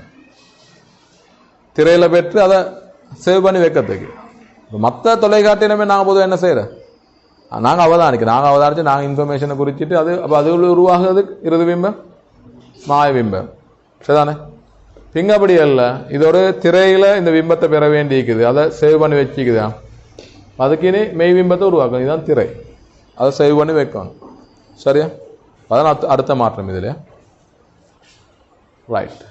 Speaker 1: திரையில் பெற்று அதை சேவ் பண்ணி வைக்கிறதுக்கு மற்ற தொலைக்காட்டினமே நாங்கள் பொதுவாக என்ன செய்கிறோம் நாங்கள் அவதானிச்சு நாங்கள் இன்ஃபர்மேஷனை குறிச்சிட்டு அது அப்போ அது உருவாகுது இறுதி பிம்பம் மாய பிம்பம் சரிதானே பிங்க அப்படி இல்லை இது ஒரு திரையில் இந்த பிம்பத்தை பெற வேண்டியிருக்குது அதை சேவ் பண்ணி வச்சுக்குதா அதுக்கு இனி மெய் பிம்பத்தை உருவாக்கணும் இதுதான் திரை அதை சேவ் பண்ணி வைக்கணும் சரியா அதான் அடுத்த மாற்றம் இதுலையா ரைட்